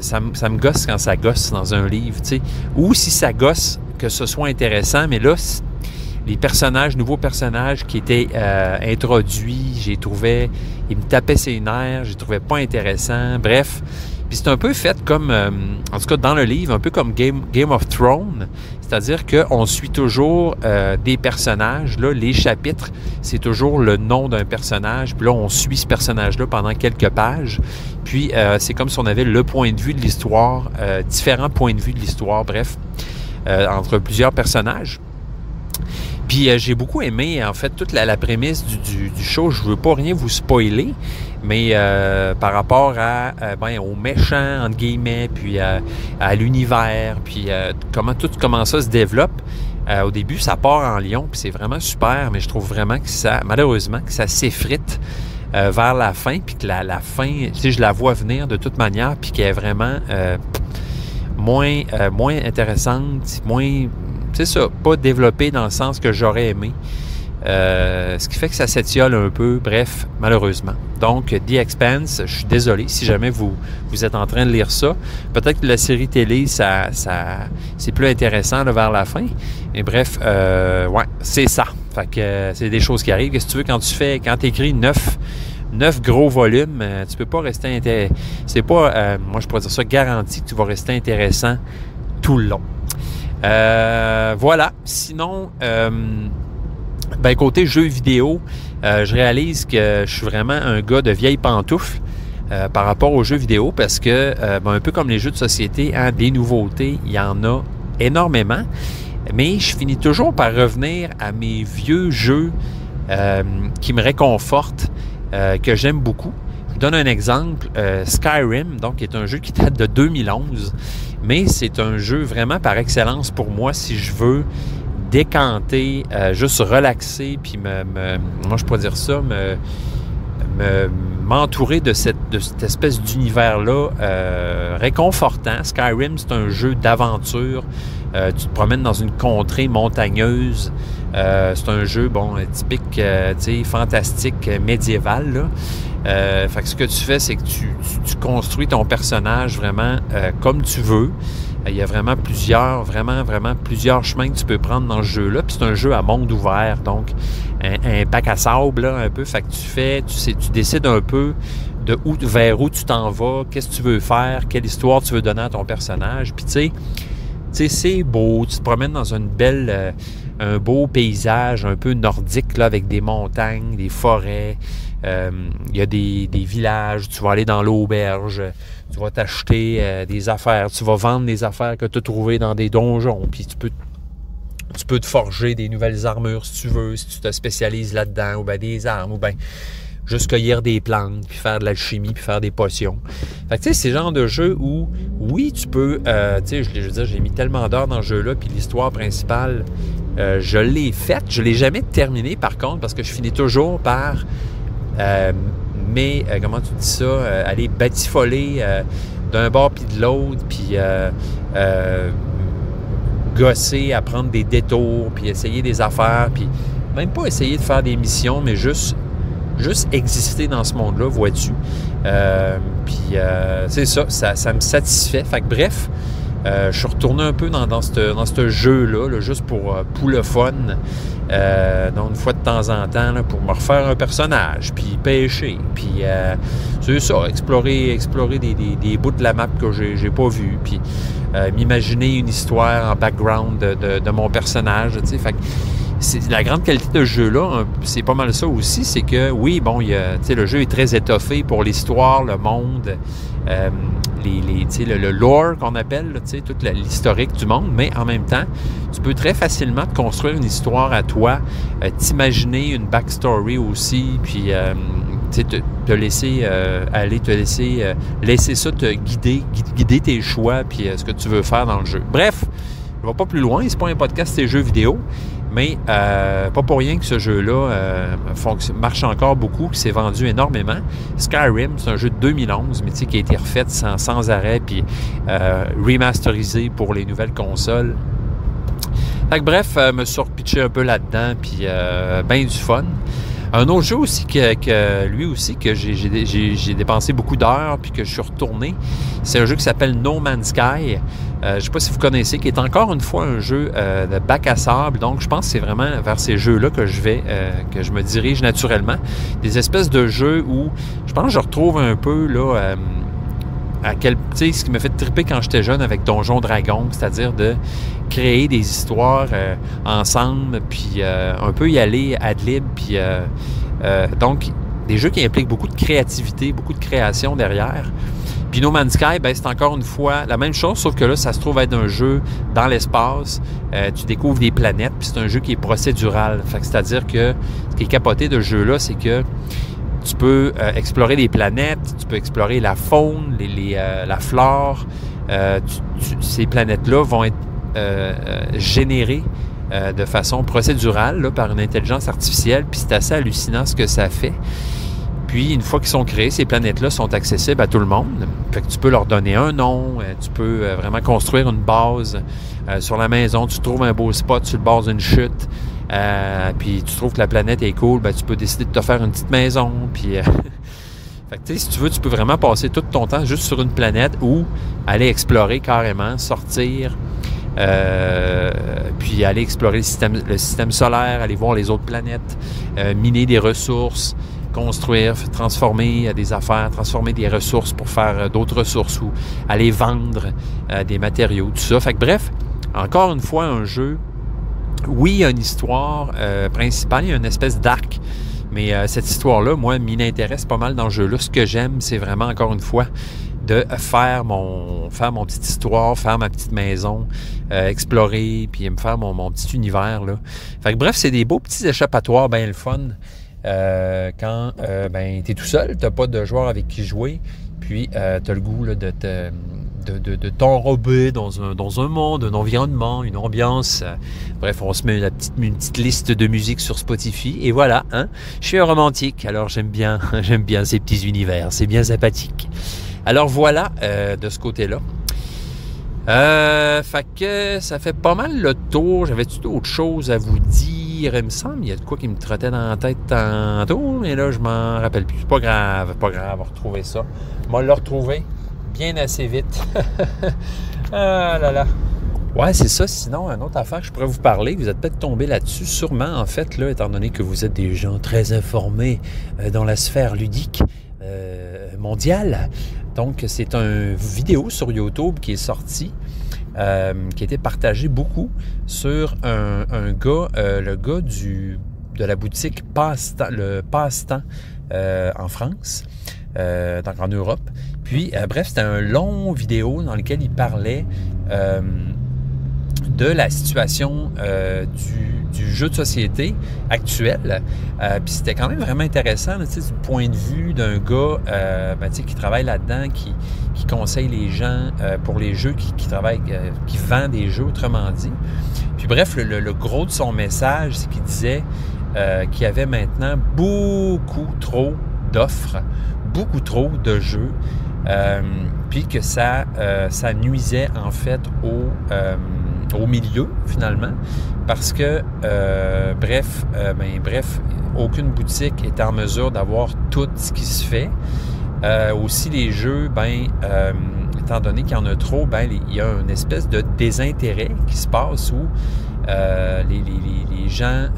S3: Ça me gosse quand ça gosse dans un livre, tu sais. Ou si ça gosse, que ce soit intéressant, mais là, les nouveaux personnages qui étaient introduits, j'ai trouvé, ils me tapaient ses nerfs, je les trouvais pas intéressants, bref. Puis c'est un peu fait comme, en tout cas dans le livre, un peu comme Game of Thrones, c'est-à-dire qu'on suit toujours des personnages, là, les chapitres, c'est toujours le nom d'un personnage, puis là, on suit ce personnage-là pendant quelques pages, puis c'est comme si on avait le point de vue de l'histoire, différents points de vue de l'histoire, bref, entre plusieurs personnages. Puis j'ai beaucoup aimé, en fait, toute la prémisse du show. Je ne veux pas rien vous spoiler, mais par rapport aux méchants, entre guillemets, puis à l'univers, puis comment ça se développe. Au début, ça part en lion, puis c'est vraiment super, mais je trouve vraiment que malheureusement, que ça s'effrite vers la fin, puis que la fin, tu sais, je la vois venir de toute manière, puis qu'elle est vraiment moins intéressante, moins... C'est ça, pas développé dans le sens que j'aurais aimé. Ce qui fait que ça s'étiole un peu, bref, malheureusement. Donc, The Expanse, je suis désolé si jamais vous êtes en train de lire ça. Peut-être que la série télé, c'est plus intéressant là, vers la fin. Mais bref, ouais, c'est ça. Fait que c'est des choses qui arrivent. Qu'est-ce que tu veux quand tu écris 9 gros volumes, tu peux pas rester intéressant. C'est pas, moi je pourrais dire ça, garanti que tu vas rester intéressant tout le long. Voilà. Sinon, côté jeux vidéo, je réalise que je suis vraiment un gars de vieilles pantoufles par rapport aux jeux vidéo parce que, un peu comme les jeux de société, des nouveautés, il y en a énormément. Mais je finis toujours par revenir à mes vieux jeux qui me réconfortent, que j'aime beaucoup. Je vous donne un exemple. Skyrim, donc, qui est un jeu qui date de 2011. Mais c'est un jeu vraiment par excellence pour moi si je veux décanter, juste relaxer, puis moi je pourrais dire ça, m'entourer de cette espèce d'univers-là réconfortant. Skyrim, c'est un jeu d'aventure. Tu te promènes dans une contrée montagneuse. C'est un jeu, typique, tu sais, fantastique, médiéval, là. Fait que ce que tu fais, c'est que tu construis ton personnage vraiment comme tu veux. Il y a vraiment plusieurs chemins que tu peux prendre dans ce jeu-là. Puis c'est un jeu à monde ouvert, donc un bac à sable, là, un peu. Fait que tu décides un peu vers où tu t'en vas, qu'est-ce que tu veux faire, quelle histoire tu veux donner à ton personnage. Puis tu sais, c'est beau. Tu te promènes dans un beau paysage un peu nordique, là, avec des montagnes, des forêts. Il y a des villages, tu vas aller dans l'auberge, tu vas t'acheter des affaires, tu vas vendre des affaires que tu as trouvées dans des donjons, puis tu peux te forger des nouvelles armures si tu veux, si tu te spécialises là-dedans, ou bien des armes, ou bien juste cueillir des plantes, puis faire de l'alchimie, puis faire des potions. Fait que tu sais, c'est le genre de jeu où, oui, tu peux, tu sais, je veux dire, j'ai mis tellement d'heures dans ce jeu-là, puis l'histoire principale, je l'ai faite, je l'ai jamais terminée par contre, parce que je finis toujours par... comment tu dis ça, aller batifoler d'un bord puis de l'autre, puis gosser, à prendre des détours, puis essayer des affaires, puis même pas essayer de faire des missions, mais juste exister dans ce monde-là, vois-tu. Puis c'est ça me satisfait. Fait que bref, je suis retourné un peu dans ce jeu-là, là, juste pour le fun. Donc une fois de temps en temps, là, pour me refaire un personnage, puis pêcher, puis c'est ça, explorer des bouts de la map que j'ai pas vu, puis m'imaginer une histoire en background de mon personnage, tu sais. Fait que la grande qualité de ce jeu-là, c'est pas mal ça aussi, c'est que oui, bon, le jeu est très étoffé pour l'histoire, le monde, le lore qu'on appelle, toute l'historique du monde, mais en même temps, tu peux très facilement te construire une histoire à toi, t'imaginer une backstory aussi, puis te laisser aller, laisser ça te guider tes choix, puis ce que tu veux faire dans le jeu. Bref, je ne vais pas plus loin, c'est pas un podcast, c'est jeux vidéo, mais pas pour rien que ce jeu-là marche encore beaucoup, qui s'est vendu énormément. Skyrim, c'est un jeu de 2011, mais qui a été refait sans arrêt, puis remasterisé pour les nouvelles consoles. Fait que bref, me suis repitché un peu là-dedans, puis ben du fun. Un autre jeu aussi que j'ai dépensé beaucoup d'heures puis que je suis retourné, c'est un jeu qui s'appelle No Man's Sky. Je ne sais pas si vous connaissez, qui est encore une fois un jeu de bac à sable. Donc, je pense que c'est vraiment vers ces jeux-là que je me dirige naturellement. Des espèces de jeux où je pense que je retrouve un peu là, ce qui m'a fait triper quand j'étais jeune avec Donjons Dragons, c'est-à-dire de créer des histoires ensemble, puis un peu y aller ad lib, puis donc des jeux qui impliquent beaucoup de créativité, beaucoup de création derrière. Puis No Man's Sky, ben, c'est encore une fois la même chose, sauf que là, ça se trouve être un jeu dans l'espace. Tu découvres des planètes, puis c'est un jeu qui est procédural. Fait que c'est-à-dire que ce qui est capoté de ce jeu-là, c'est que tu peux explorer les planètes, tu peux explorer la faune, la flore. Ces planètes-là vont être générées de façon procédurale là, par une intelligence artificielle, puis c'est assez hallucinant ce que ça fait. Puis, une fois qu'ils sont créés, ces planètes-là sont accessibles à tout le monde. Fait que tu peux leur donner un nom, tu peux vraiment construire une base sur la maison. Tu trouves un beau spot sur le bord d'une chute, puis tu trouves que la planète est cool, ben, tu peux décider de te faire une petite maison. Puis, fait que, si tu veux, tu peux vraiment passer tout ton temps juste sur une planète ou aller explorer carrément, sortir, puis aller explorer le système solaire, aller voir les autres planètes, miner des ressources, construire, transformer des affaires, transformer des ressources pour faire d'autres ressources ou aller vendre des matériaux, tout ça. Fait que bref, encore une fois, un jeu, oui, il y a une histoire principale, il y a une espèce d'arc, mais cette histoire-là, moi, m'intéresse pas mal dans le jeu-là. Ce que j'aime, c'est vraiment, encore une fois, de faire mon petite histoire, faire ma petite maison, explorer, puis me faire mon petit univers, là. Fait que bref, c'est des beaux petits échappatoires bien le fun. Quand tu es tout seul, tu n'as pas de joueur avec qui jouer, puis tu as le goût là, de t'enrober dans un monde, un environnement, une ambiance. Bref, on se met une petite liste de musique sur Spotify, et voilà, hein, je suis un romantique, alors j'aime bien ces petits univers, c'est bien sympathique. Alors voilà, de ce côté-là. Fait que ça fait pas mal le tour. J'avais-tu d'autres choses à vous dire? Il me semble, il y a de quoi qui me trottait dans la tête tantôt, mais là, je m'en rappelle plus. Pas grave, on va retrouver ça. On va le retrouver bien assez vite. Ah là là. Ouais, c'est ça. Sinon, une autre affaire que je pourrais vous parler, vous êtes peut-être tombé là-dessus, sûrement, en fait, là, étant donné que vous êtes des gens très informés dans la sphère ludique mondiale. Donc, c'est une vidéo sur YouTube qui est sortie, qui a été partagée beaucoup sur un gars, le gars de la boutique le Passe-Temps en France, donc en Europe. Puis, bref, c'était un long vidéo dans lequel il parlait de la situation du jeu de société actuel. Puis c'était quand même vraiment intéressant là, du point de vue d'un gars qui travaille là-dedans, qui conseille les gens pour les jeux, qui travaille, qui vend des jeux, autrement dit. Puis bref, le gros de son message, c'est qu'il disait qu'il y avait maintenant beaucoup trop d'offres, beaucoup trop de jeux, puis que ça nuisait en fait au milieu, finalement, parce que, bref, aucune boutique est en mesure d'avoir tout ce qui se fait. Aussi, les jeux, étant donné qu'il y en a trop, il y a une espèce de désintérêt qui se passe où les gens,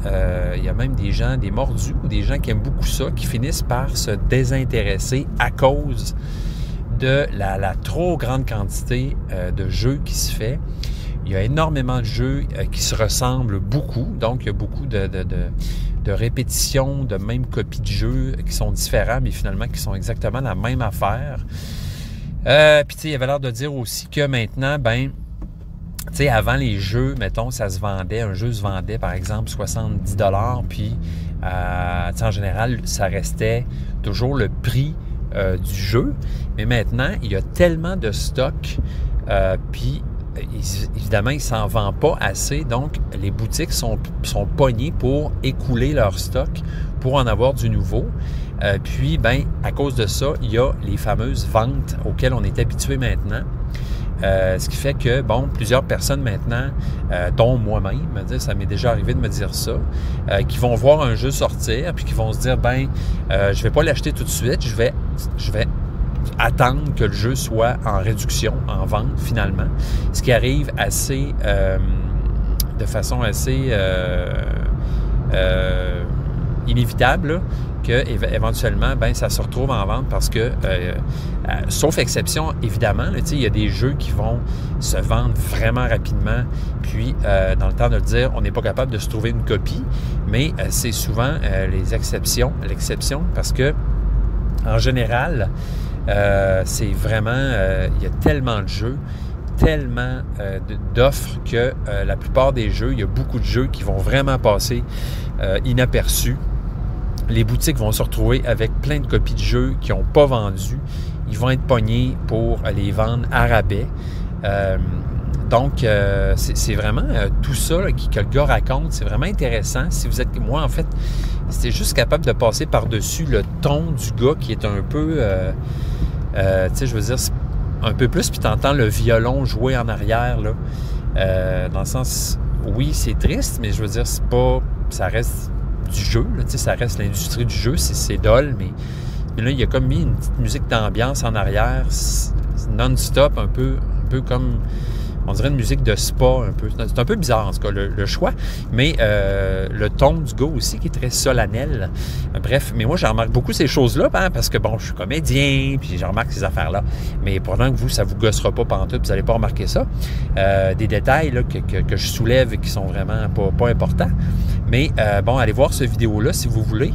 S3: il y a même des mordus ou des gens qui aiment beaucoup ça, qui finissent par se désintéresser à cause de la trop grande quantité de jeux qui se fait. Il y a énormément de jeux qui se ressemblent beaucoup. Donc, il y a beaucoup de répétitions, de mêmes copies de jeux qui sont différents, mais finalement qui sont exactement la même affaire. Puis, tu sais, il avait l'air de dire aussi que maintenant, ben, tu sais, avant les jeux, mettons, ça se vendait, un jeu se vendait, par exemple, 70$, puis, tu sais, en général, ça restait toujours le prix du jeu. Mais maintenant, il y a tellement de stock, puis, évidemment, ils ne s'en vendent pas assez, donc les boutiques sont pognées pour écouler leur stock, pour en avoir du nouveau. Puis, ben, à cause de ça, il y a les fameuses ventes auxquelles on est habitué maintenant. Ce qui fait que, bon, plusieurs personnes maintenant, dont moi-même, ça m'est déjà arrivé de me dire ça, qui vont voir un jeu sortir, puis qui vont se dire, ben, je ne vais pas l'acheter tout de suite, je vais attendre que le jeu soit en réduction, en vente, finalement. Ce qui arrive assez, de façon assez inévitable, là, que éventuellement, ben, ça se retrouve en vente parce que, sauf exception, évidemment, là, il y a des jeux qui vont se vendre vraiment rapidement, puis dans le temps de le dire, on n'est pas capable de se trouver une copie, mais c'est souvent l'exception, parce que, en général, c'est vraiment, il y a tellement de jeux, tellement d'offres que la plupart des jeux, il y a beaucoup de jeux qui vont vraiment passer inaperçus. Les boutiques vont se retrouver avec plein de copies de jeux qui n'ont pas vendu. Ils vont être pognés pour les vendre à rabais. Donc, c'est vraiment tout ça là, que le gars raconte. C'est vraiment intéressant. Si vous êtes... Moi, en fait, c'est juste capable de passer par-dessus le ton du gars qui est un peu... tu sais, je veux dire, un peu plus, puis tu entends le violon jouer en arrière, là. Dans le sens... Oui, c'est triste, mais je veux dire, c'est pas... Ça reste... du jeu, là, ça reste l'industrie du jeu, c'est dole, mais là, il a comme mis une petite musique d'ambiance en arrière, non-stop, un peu comme, on dirait une musique de spa, un peu. C'est un peu bizarre, en tout cas, le choix, mais le ton du gars aussi, qui est très solennel. Bref, mais moi, je remarque beaucoup ces choses-là, hein, parce que, bon, je suis comédien, puis je remarque ces affaires-là, mais pendant que vous, ça vous gossera pas pantoute, vous n'allez pas remarquer ça. Des détails là, que je soulève et qui sont vraiment pas importants. Mais bon, allez voir cette vidéo-là si vous voulez.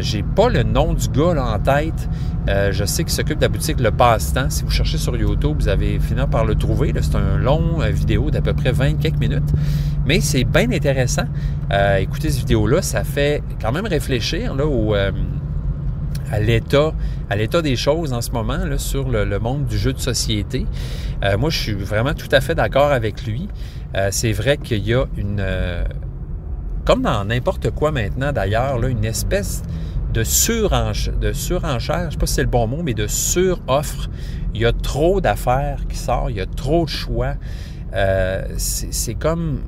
S3: J'ai pas le nom du gars là, en tête. Je sais qu'il s'occupe de la boutique Le Passe-Temps. Si vous cherchez sur YouTube, vous allez finir par le trouver. C'est un long vidéo d'à peu près 20 quelques minutes. Mais c'est bien intéressant. Écoutez cette vidéo-là, ça fait quand même réfléchir là, à l'état des choses en ce moment là, sur le monde du jeu de société. Moi, je suis vraiment tout à fait d'accord avec lui. C'est vrai qu'il y a une... comme dans n'importe quoi maintenant d'ailleurs, là, une espèce de surenchère, je ne sais pas si c'est le bon mot, mais de suroffre. Il y a trop d'affaires qui sortent, il y a trop de choix. C'est comme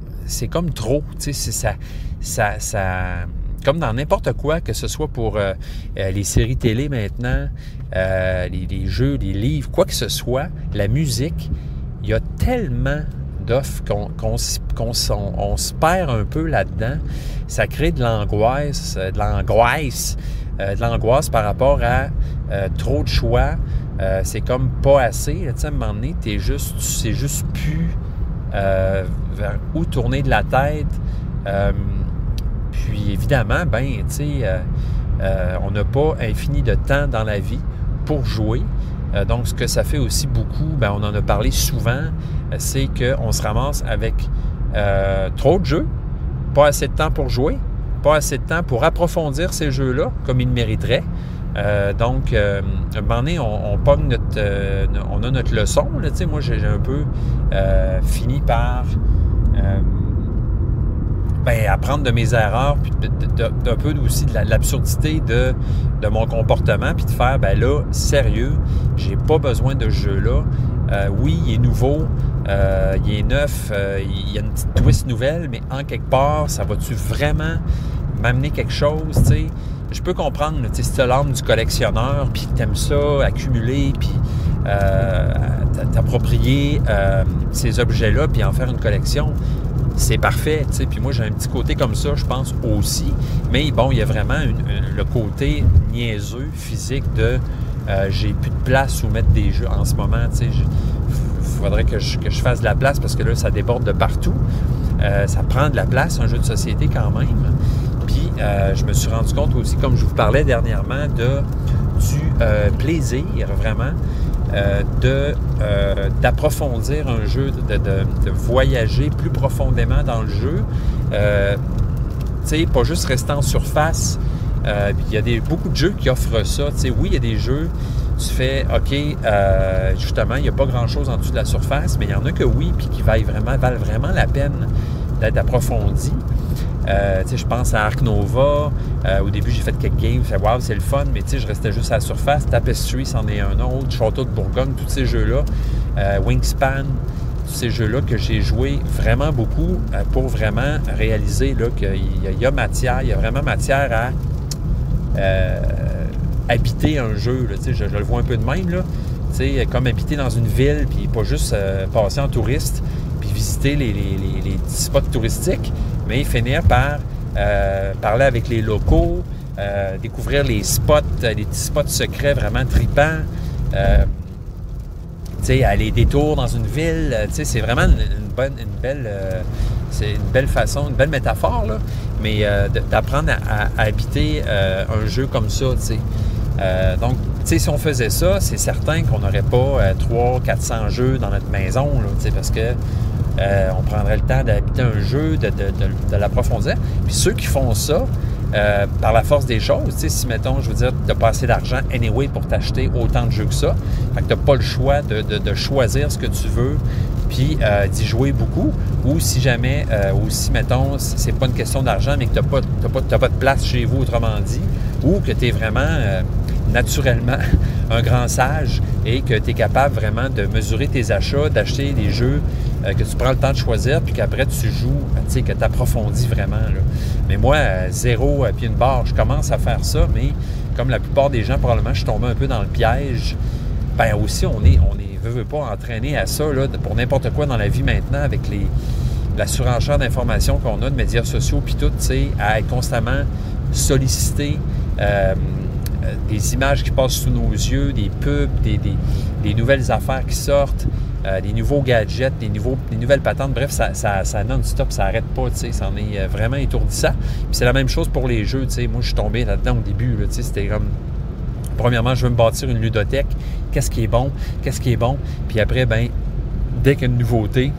S3: trop, tu sais, ça comme dans n'importe quoi, que ce soit pour les séries télé maintenant, les jeux, les livres, quoi que ce soit, la musique, il y a tellement d'offres qu'on se perd un peu là-dedans. Ça crée de l'angoisse par rapport à trop de choix. C'est comme pas assez. Tu sais, à un moment donné, tu sais juste plus vers où tourner de la tête. Puis évidemment, ben, tu sais, on n'a pas infini de temps dans la vie pour jouer. Donc, ce que ça fait aussi beaucoup, ben, on en a parlé souvent, c'est qu'on se ramasse avec trop de jeux, pas assez de temps pour jouer, pas assez de temps pour approfondir ces jeux-là comme ils le mériteraient. Donc, à un moment donné, on pogne on a notre leçon. Là, moi, j'ai un peu fini par apprendre de mes erreurs, puis d'un peu aussi de l'absurdité de mon comportement, puis de faire, ben là, sérieux, j'ai pas besoin de ce jeu-là. Oui, il est nouveau, il est neuf, il y a une petite twist nouvelle, mais en quelque part, ça va-tu vraiment m'amener quelque chose, tu sais? Je peux comprendre, tu sais, si tu as l'âme du collectionneur, puis que tu aimes ça, accumuler, puis t'approprier ces objets-là, puis en faire une collection, c'est parfait, tu sais. Puis moi, j'ai un petit côté comme ça, je pense, aussi. Mais bon, il y a vraiment le côté niaiseux, physique de j'ai plus de place où mettre des jeux en ce moment, tu sais. faudrait que je fasse de la place parce que là, ça déborde de partout. Ça prend de la place, un jeu de société quand même. Puis, je me suis rendu compte aussi, comme je vous parlais dernièrement, du plaisir, vraiment, d'approfondir un jeu, de voyager plus profondément dans le jeu. Tu sais, pas juste rester en surface. Puis il y a beaucoup de jeux qui offrent ça. Tu sais, oui, il y a des jeux, tu fais, OK, justement, il n'y a pas grand-chose en dessous de la surface, mais il y en a que oui, puis qui valent vraiment la peine d'être approfondis. Tu sais, je pense à Ark Nova. Au début, j'ai fait quelques games. Je fais, wow, c'est le fun, mais tu sais, je restais juste à la surface. Tapestry, c'en est un autre. Château de Bourgogne, tous ces jeux-là. Wingspan, tous ces jeux-là que j'ai joué vraiment beaucoup pour vraiment réaliser là, qu'il y a matière, il y a vraiment matière à habiter un jeu. Là, je le vois un peu de même. Là, comme habiter dans une ville, puis pas juste passer en touriste, puis visiter les petits spots touristiques, mais finir par parler avec les locaux, découvrir les spots, les petits spots secrets vraiment tripants, aller des tours dans une ville. C'est vraiment une belle façon, une belle métaphore, là, mais d'apprendre à habiter un jeu comme ça. Donc, si on faisait ça, c'est certain qu'on n'aurait pas 300-400 jeux dans notre maison, là, parce que on prendrait le temps d'habiter un jeu, de l'approfondir. Puis ceux qui font ça, par la force des choses, si, mettons, je veux dire, tu n'as pas assez d'argent anyway pour t'acheter autant de jeux que ça, fait que tu n'as pas le choix de choisir ce que tu veux, puis d'y jouer beaucoup, ou si jamais, aussi, mettons, c'est pas une question d'argent, mais que tu n'as pas de place chez vous, autrement dit, ou que tu es vraiment naturellement un grand sage et que tu es capable vraiment de mesurer tes achats, d'acheter des jeux que tu prends le temps de choisir, puis qu'après tu joues, que tu approfondis vraiment. Là. Mais moi, zéro pied une barre, je commence à faire ça, mais comme la plupart des gens, probablement, je suis tombé un peu dans le piège. Bien aussi, on est veut pas entraîner à ça là, pour n'importe quoi dans la vie maintenant, avec la surenchère d'informations qu'on a, de médias sociaux, puis tout, à être constamment sollicité. Des images qui passent sous nos yeux, des pubs, des nouvelles affaires qui sortent, des nouveaux gadgets, des nouvelles patentes. Bref, ça non-stop, ça n'arrête pas, ça en est vraiment étourdissant. Puis c'est la même chose pour les jeux, moi je suis tombé là-dedans au début, là, c'était comme... Premièrement, je veux me bâtir une ludothèque. Qu'est-ce qui est bon? Puis après, dès qu'il y a une nouveauté,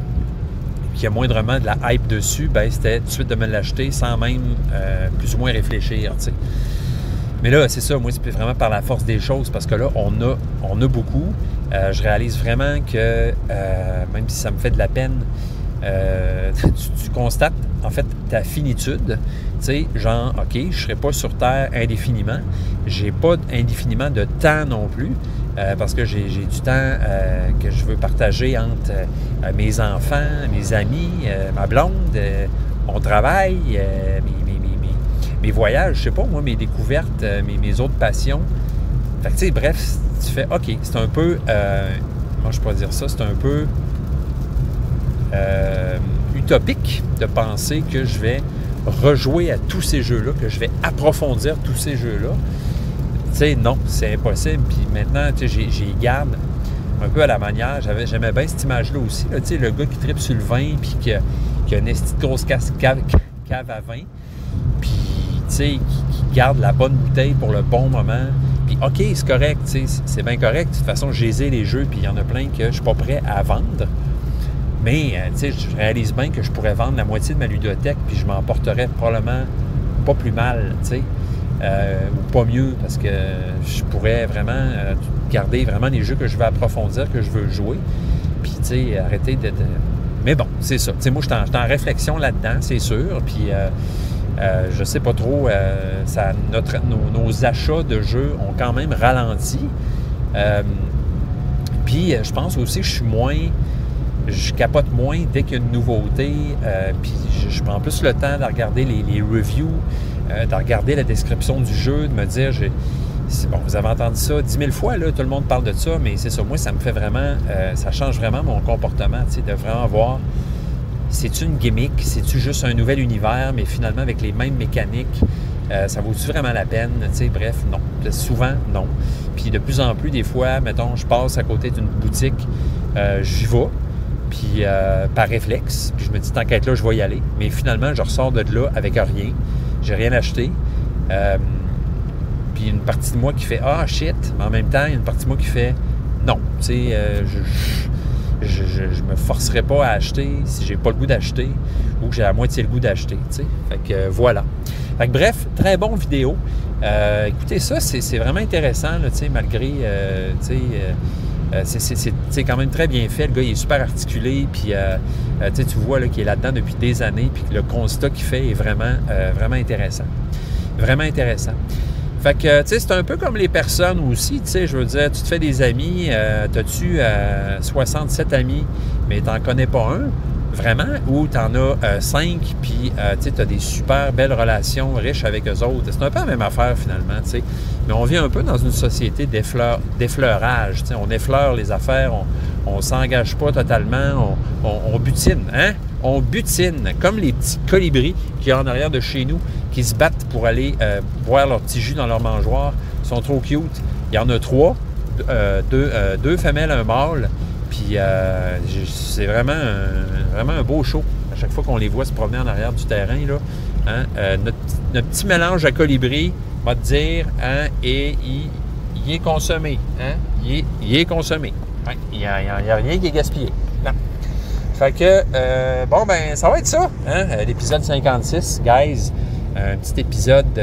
S3: qu'il y a moindrement de la hype dessus, c'était tout de suite de me l'acheter sans même plus ou moins réfléchir, t'sais. Mais là, c'est ça, moi, c'est vraiment par la force des choses, parce que là, on a beaucoup. Je réalise vraiment que, même si ça me fait de la peine, tu constates, en fait, ta finitude. Tu sais, genre, OK, je ne serai pas sur Terre indéfiniment. J'ai pas indéfiniment de temps non plus, parce que j'ai du temps que je veux partager entre mes enfants, mes amis, ma blonde, mon travail, mes voyages, je sais pas, moi, mes découvertes, mes autres passions. Fait que, tu sais, bref, tu fais, OK, c'est un peu, comment je pourrais dire ça, c'est un peu utopique de penser que je vais rejouer à tous ces jeux-là, que je vais approfondir tous ces jeux-là. Tu sais, non, c'est impossible. Puis maintenant, tu sais, j'y garde un peu à la manière. J'aimais bien cette image-là aussi, là, tu sais, le gars qui tripe sur le vin, puis qui a une petite grosse cave à vin, puis tu sais, qui garde la bonne bouteille pour le bon moment. Puis OK, c'est correct, tu sais, c'est bien correct. De toute façon, j'ai les jeux, puis il y en a plein que je suis pas prêt à vendre. Mais, tu sais, je réalise bien que je pourrais vendre la moitié de ma ludothèque, puis je m'en porterais probablement pas plus mal, tu sais, ou pas mieux, parce que je pourrais vraiment garder vraiment les jeux que je veux approfondir, que je veux jouer, puis, tu sais, arrêter de... Mais bon, c'est ça. Tu sais, moi, je suis en réflexion là-dedans, c'est sûr, puis je sais pas trop, nos achats de jeux ont quand même ralenti. Puis, je pense aussi que je capote moins dès qu'il y a une nouveauté, puis je prends plus le temps de regarder les reviews, de regarder la description du jeu, de me dire, bon, vous avez entendu ça 10 000 fois, là, tout le monde parle de ça, mais c'est ça, moi, ça me fait vraiment, ça change vraiment mon comportement, tu sais, de vraiment voir, c'est-tu une gimmick, c'est-tu juste un nouvel univers, mais finalement avec les mêmes mécaniques, Ça vaut-tu vraiment la peine? Tu sais, bref, non. Souvent, non. Puis de plus en plus, des fois, mettons, je passe à côté d'une boutique, j'y vais, puis par réflexe, puis je me dis, tant qu'à être là, je vais y aller. Mais finalement, je ressors de là avec rien. J'ai rien acheté. Puis une partie de moi qui fait « Ah, shit! » Mais en même temps, il y a une partie de moi qui fait « Non, tu sais, je me forcerai pas à acheter si j'ai pas le goût d'acheter ou que j'ai à moitié le goût d'acheter. » tu sais. Fait que voilà. Fait que bref, très bon vidéo. Écoutez ça, c'est vraiment intéressant, là, tu sais, malgré, c'est quand même très bien fait. Le gars, il est super articulé, puis tu vois qu'il est là-dedans depuis des années, puis que le constat qu'il fait est vraiment, vraiment intéressant. Vraiment intéressant. Fait que, tu sais, c'est un peu comme les personnes aussi, tu sais, je veux dire, tu te fais des amis, t'as-tu 67 amis, mais t'en connais pas un, vraiment, ou t'en as 5, puis, tu sais, t'as des super belles relations riches avec eux autres. C'est un peu la même affaire, finalement, tu sais. Mais on vit un peu dans une société d'effleurage, tu sais, on effleure les affaires, on s'engage pas totalement, on butine, hein? On butine, comme les petits colibris qui y a en arrière de chez nous, qui se battent pour aller boire leur petit jus dans leur mangeoire. Ils sont trop cute. Il y en a 3, deux femelles, un mâle. Puis c'est vraiment un beau show. À chaque fois qu'on les voit se promener en arrière du terrain, là, hein, notre petit mélange à colibri, va te dire, hein, et il est consommé. Hein? Il est consommé. Ouais, il n'y a rien qui est gaspillé. Non. Fait que, bon, ben, ça va être ça, hein? L'épisode 56, guys. Un petit épisode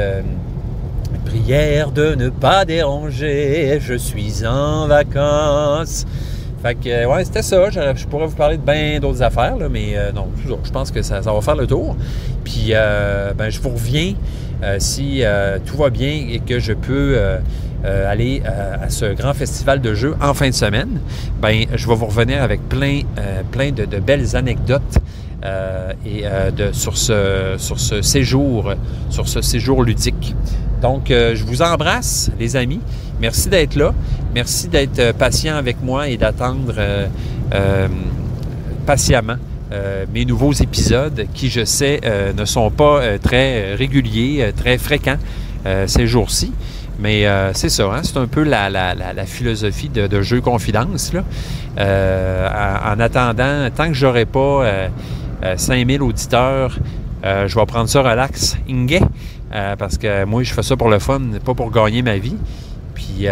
S3: prière de ne pas déranger, je suis en vacances. Fait que, ouais, c'était ça. Je pourrais vous parler de bien d'autres affaires, là, mais non, je pense que ça va faire le tour. Puis, ben, je vous reviens si tout va bien et que je peux aller à ce grand festival de jeux en fin de semaine. Ben, je vais vous revenir avec plein de belles anecdotes sur ce séjour ludique. Donc, je vous embrasse, les amis. Merci d'être là. Merci d'être patient avec moi et d'attendre patiemment mes nouveaux épisodes qui, je sais, ne sont pas très réguliers, très fréquents ces jours-ci. Mais c'est ça, hein? C'est un peu la philosophie de Jeux Confidence, là. En attendant, tant que je n'aurai pas 5000 auditeurs, je vais prendre ça relax, Inge, parce que moi, je fais ça pour le fun, pas pour gagner ma vie. Puis,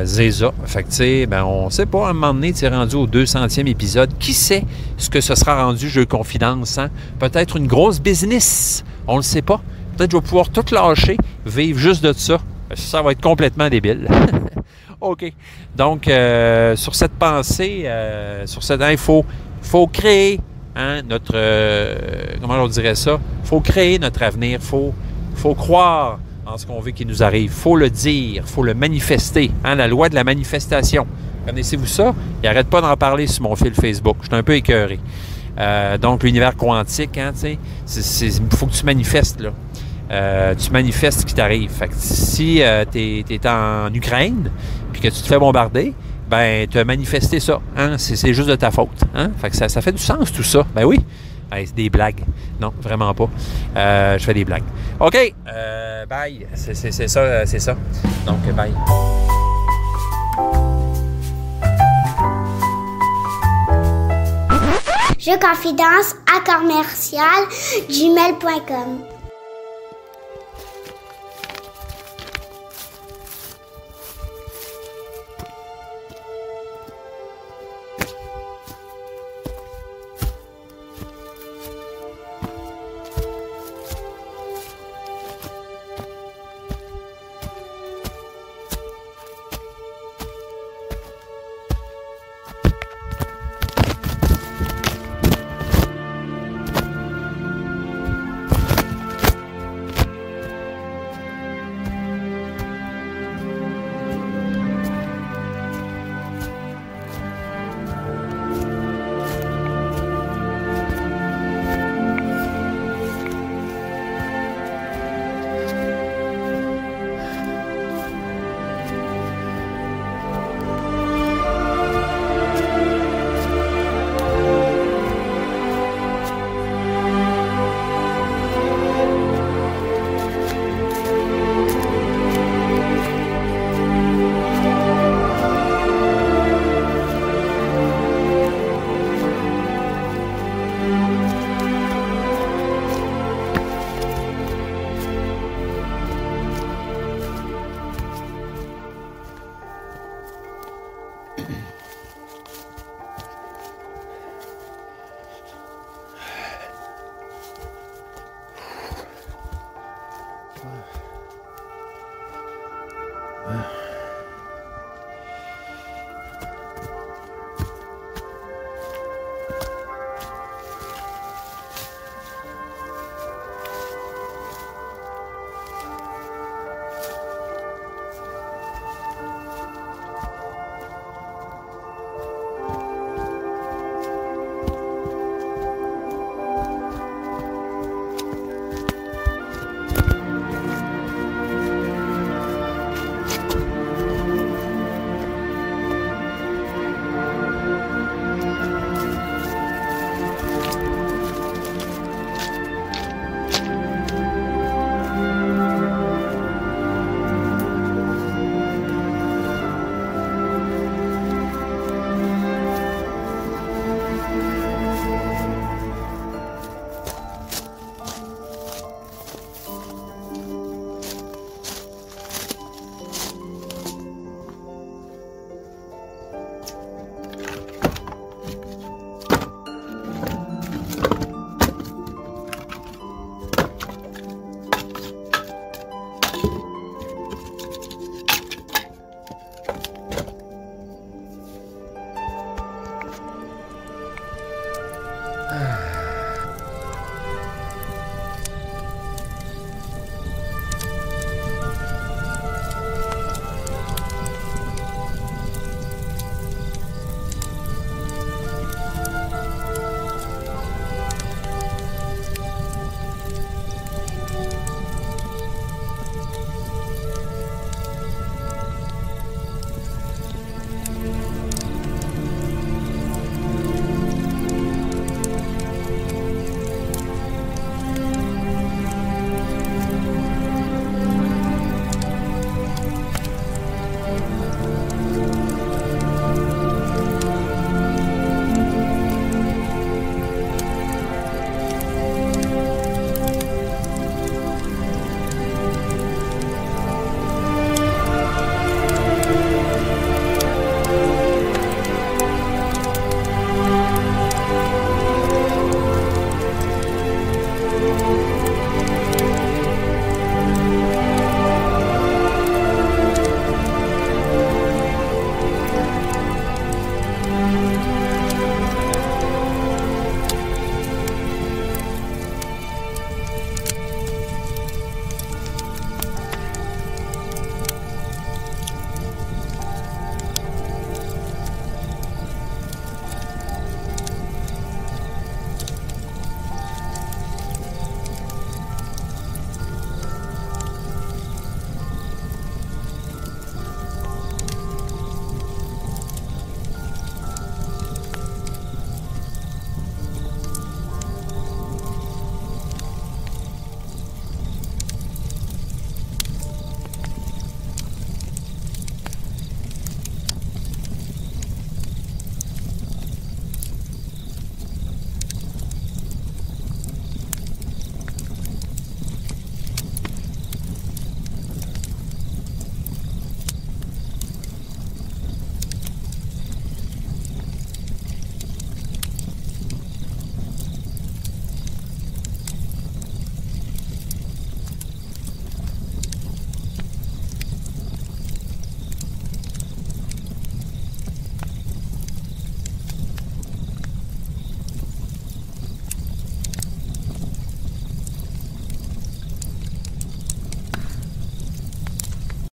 S3: Zéza. Fait que, tu sais, ben, on sait pas, à un moment donné, tu es rendu au 200e épisode. Qui sait ce que ce sera rendu, Jeux Confidence, hein? Peut-être une grosse business. On le sait pas. Peut-être que je vais pouvoir tout lâcher, vivre juste de ça. Ça va être complètement débile. OK. Donc, sur cette pensée, sur cette... Il faut créer, hein, notre... comment on dirait ça? Il faut créer notre avenir. Il faut croire en ce qu'on veut qu'il nous arrive. Il faut le dire. Il faut le manifester. Hein, la loi de la manifestation. Connaissez-vous ça? Il n'arrête pas d'en parler sur mon fil Facebook. Je suis un peu écœuré. Donc, l'univers quantique, hein, tu sais, il faut que tu manifestes, là. Tu manifestes ce qui t'arrive. Fait que si tu es en Ukraine puis que tu te fais bombarder, ben tu as manifesté ça. Hein? C'est juste de ta faute. Hein? Fait que ça fait du sens tout ça. Ben oui. Hey, c'est des blagues. Non, vraiment pas. Je fais des blagues. OK. Bye. C'est ça. Donc, bye.
S4: Jeux Confidence à commercial gmail.com.